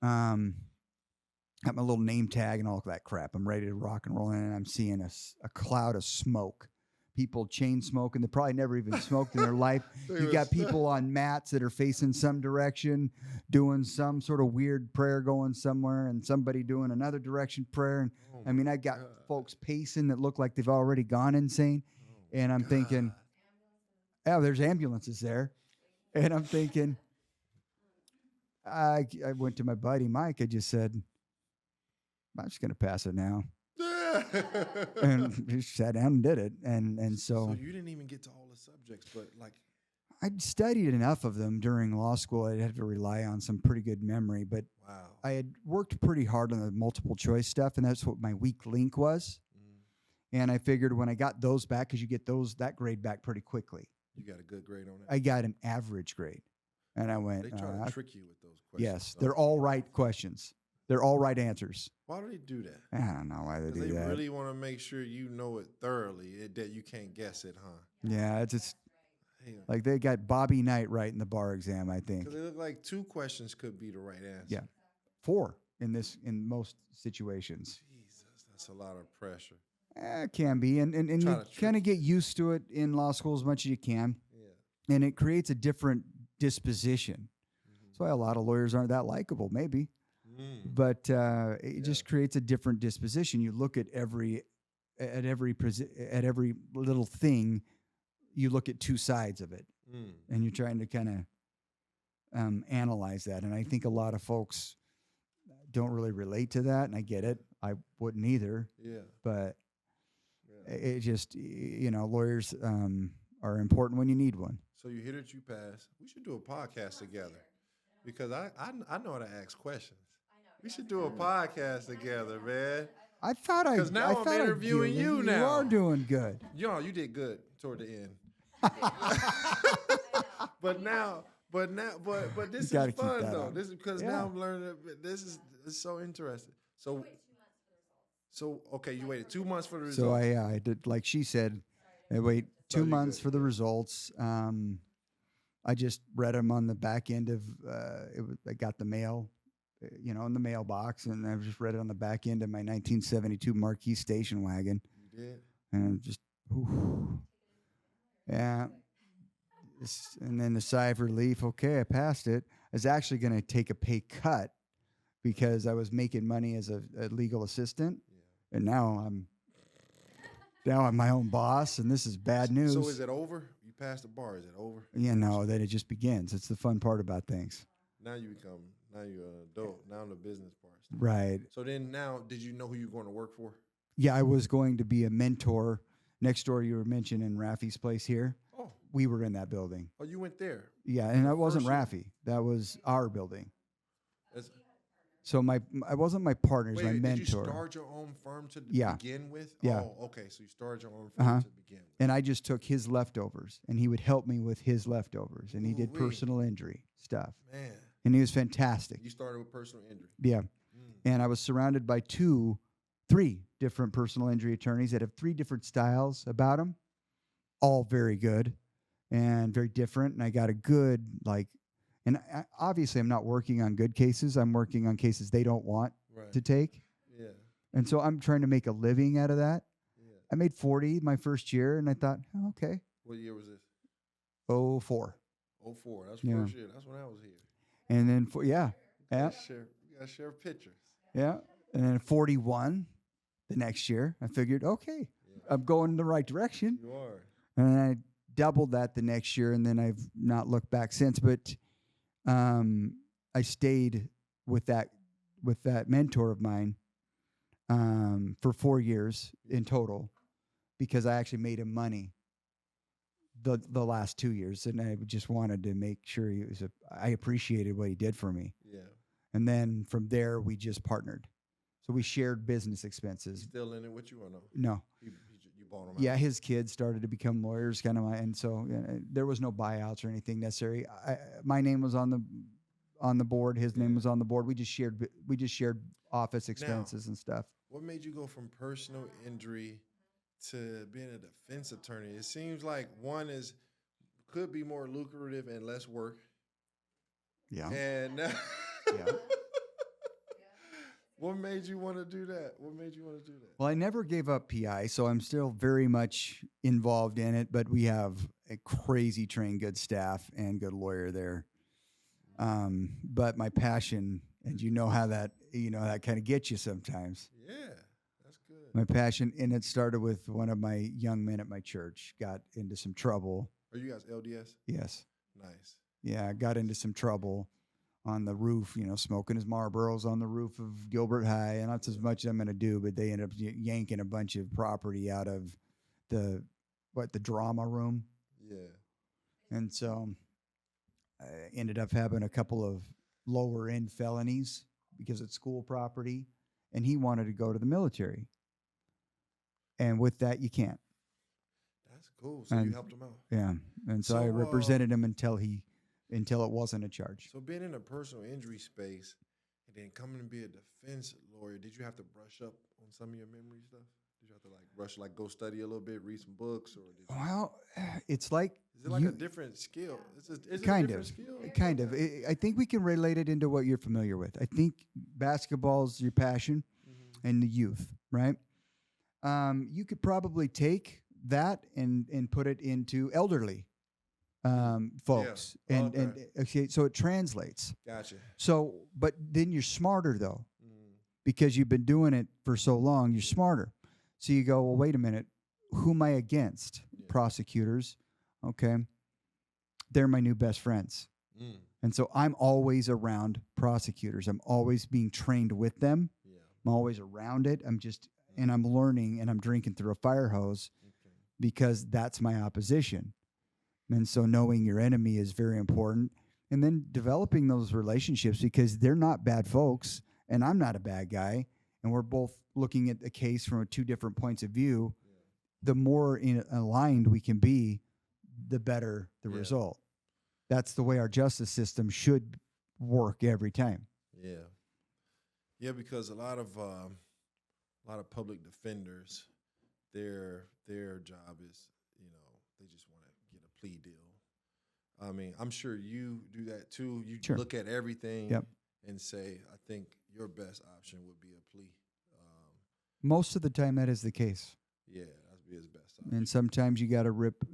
Got my little name tag and all that crap. I'm ready to rock and roll in, and I'm seeing a cloud of smoke. People chain smoking. They probably never even smoked in their life. You got people on mats that are facing some direction, doing some sort of weird prayer going somewhere, and somebody doing another direction prayer. And I mean, I got folks pacing that look like they've already gone insane. And I'm thinking, oh, there's ambulances there. And I'm thinking, I went to my buddy Mike. I just said, I'm just going to pass it now. And just sat down and did it. And so you didn't even get to all the subjects, but like I'd studied enough of them during law school. I'd had to rely on some pretty good memory, but I had worked pretty hard on the multiple choice stuff, and that's what my weak link was. And I figured when I got those back, because you get that grade back pretty quickly. You got a good grade on it? I got an average grade. And I went, they try to trick you with those questions. Yes, they're all right questions. They're all right answers. Why do they do that? I don't know why they do that. They really want to make sure you know it thoroughly, that you can't guess it, huh? Yeah, it's just like they got Bobby Knight right in the bar exam, I think. Because it looked like 2 questions could be the right answer. Yeah, 4 in most situations. Jesus, that's a lot of pressure. It can be, and you kind of get used to it in law school as much as you can. Yeah. And it creates a different disposition. That's why a lot of lawyers aren't that likable, maybe. But it just creates a different disposition. You look at every little thing. You look at 2 sides of it, and you're trying to kind of analyze that. And I think a lot of folks don't really relate to that, and I get it. I wouldn't either. Yeah. But it just, lawyers are important when you need one. So you hit it, you pass. We should do a podcast together because I know how to ask questions. We should do a podcast together, man. I thought because now I'm interviewing you now. You are doing good. You did good toward the end. But this is fun though. This is because now I'm learning. This is so interesting. So okay, you waited 2 months for the results. So I did, like she said, I wait 2 months for the results. I just read them on the back end of I got the mail, in the mailbox, and I just read it on the back end of my 1972 Marquis station wagon. You did? And just, yeah. And then the sigh of relief, okay, I passed it. I was actually going to take a pay cut because I was making money as a legal assistant. Yeah. And now I'm my own boss, and this is bad news. So is it over? You passed the bar. Is it over? Yeah, no, then it just begins. It's the fun part about things. Now you're an adult. Now the business part. Right. So then now, did you know who you were going to work for? Yeah, I was going to be a mentor. Next door, you were mentioning Rafi's place here. Oh. We were in that building. Oh, you went there? Yeah, and that wasn't Rafi. That was our building. So I wasn't my partner, my mentor. Did you start your own firm to begin with? Yeah. Oh, okay. So you started your own firm to begin with. And I just took his leftovers, and he would help me with his leftovers, and he did personal injury stuff. Man. And he was fantastic. You started with personal injury. Yeah. And I was surrounded by 3 different personal injury attorneys that have 3 different styles about them, all very good and very different. And I got a good, obviously I'm not working on good cases. I'm working on cases they don't want to take. Yeah. And so I'm trying to make a living out of that. Yeah. I made 40 my first year, and I thought, oh, okay. What year was this? 04. 04. That's first year. That's when I was here. And then, You gotta share pictures. Yeah. And then 41 the next year. I figured, okay, I'm going in the right direction. You are. And I doubled that the next year, and then I've not looked back since. But I stayed with that mentor of mine for 4 years in total because I actually made him money the last 2 years, and I just wanted to make sure I appreciated what he did for me. Yeah. And then from there, we just partnered. So we shared business expenses. He's still in it with you or no? No. You bought him out? Yeah, his kids started to become lawyers, and so there was no buyouts or anything necessary. My name was on the board. His name was on the board. We just shared office expenses and stuff. What made you go from personal injury to being a defense attorney? It seems like one could be more lucrative and less work. Yeah. And Yeah. what made you want to do that? Well, I never gave up PI, so I'm still very much involved in it, but we have a crazy trained good staff and good lawyer there. But my passion, and that kind of gets you sometimes. Yeah, that's good. My passion, and it started with one of my young men at my church got into some trouble. Are you guys LDS? Yes. Nice. Yeah, got into some trouble on the roof, smoking his Marlboros on the roof of Gilbert High. And that's as much as I'm going to do, but they ended up yanking a bunch of property out of the drama room. Yeah. And so I ended up having a couple of lower end felonies because it's school property. And he wanted to go to the military. And with that, you can't. That's cool. So you helped him out. Yeah. And so I represented him until it wasn't a charge. So being in a personal injury space and then coming to be a defense lawyer, did you have to brush up on some of your memory stuff? Did you have to go study a little bit, read some books, or it's like is it like a different skill? Is it a kind different of skill? kind of. I think we can relate it into what you're familiar with. I think basketball's your passion and the youth, right? You could probably take that and put it into elderly folks, and okay, so it translates. Gotcha. So, but then you're smarter though, because you've been doing it for so long. You're smarter. So you go, well, wait a minute, who am I against? Yeah. Prosecutors, okay? They're my new best friends. And so I'm always around prosecutors. I'm always being trained with them. Yeah. I'm always around it. And I'm learning, and I'm drinking through a fire hose because that's my opposition. And so knowing your enemy is very important. And then developing those relationships, because they're not bad folks and I'm not a bad guy. And we're both looking at the case from two different points of view. Yeah. The more aligned we can be, the better the result. That's the way our justice system should work every time. Yeah. Yeah, because a lot of public defenders, their job is, they just want to get a plea deal. I mean, I'm sure you do that too. You look at everything and say, I think your best option would be a plea. Most of the time that is the case. Yeah, that'd be his best option. And sometimes you got to rip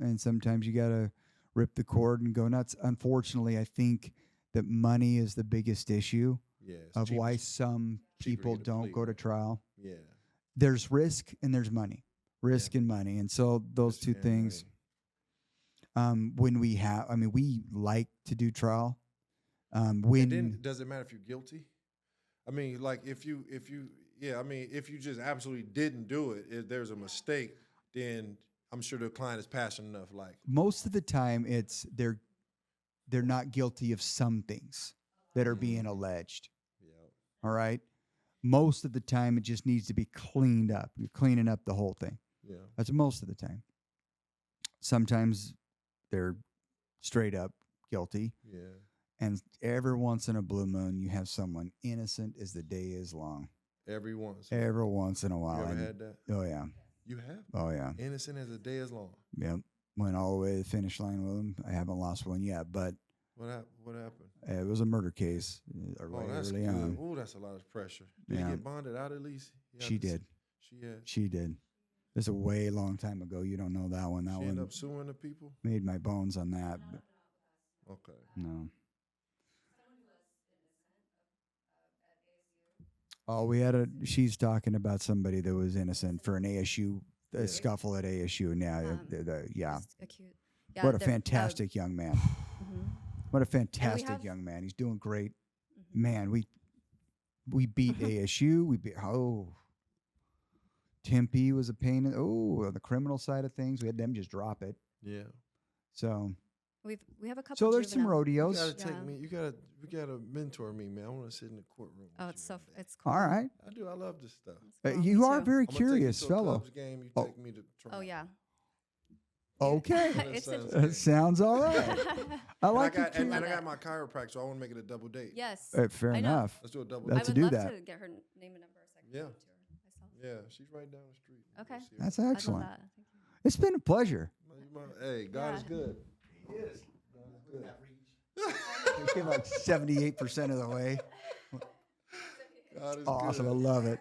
the cord and go nuts. Unfortunately, I think that money is the biggest issue of why some people don't go to trial. Yeah. There's risk and there's money. Risk and money. And so those two things, we like to do trial. And then does it matter if you're guilty? I mean, like if you just absolutely didn't do it, if there's a mistake, then I'm sure the client is passionate enough. Like most of the time, it's they're not guilty of some things that are being alleged. Yeah. All right. Most of the time, it just needs to be cleaned up. You're cleaning up the whole thing. Yeah. That's most of the time. Sometimes they're straight up guilty. Yeah. And every once in a blue moon, you have someone innocent as the day is long. Every once in a while. You ever had that? Oh, yeah. You have? Oh, yeah. Innocent as the day is long. Yep. Went all the way to the finish line with them. I haven't lost one yet, but. What happened? It was a murder case. That's good. Oh, that's a lot of pressure. Did he get bonded out at least? She did. She did. It's a way long time ago. You don't know that one. That one. Ended up suing the people? Made my bones on that. But okay. No. Oh, she's talking about somebody that was innocent for an ASU, scuffle at ASU. Yeah. What a fantastic young man. What a fantastic young man. He's doing great. Man, we beat ASU. We beat, Tempe was a pain. On the criminal side of things, we had them just drop it. Yeah. So. We have a couple. So there's some rodeos. You gotta take me. You gotta mentor me, man. I want to sit in the courtroom. Oh, it's cool. All right. I do. I love this stuff. You are a very curious I'm gonna fellow. Take you to a Cubs game. You take me to Toronto. Oh yeah. Okay. Sounds all right. I like it. And I got my chiropractor, so I want to make it a double date. Yes. Fair enough. Let's do a double date. I would love to get her name Yeah. tour myself. Yeah, she's right down the street. We'll Okay. see her. That's I'd love excellent. that. Thank you. It's been a pleasure. Hey, God is Yeah. good. He is. God is good. We came like 78% of the way. God is Awesome. good. I love it.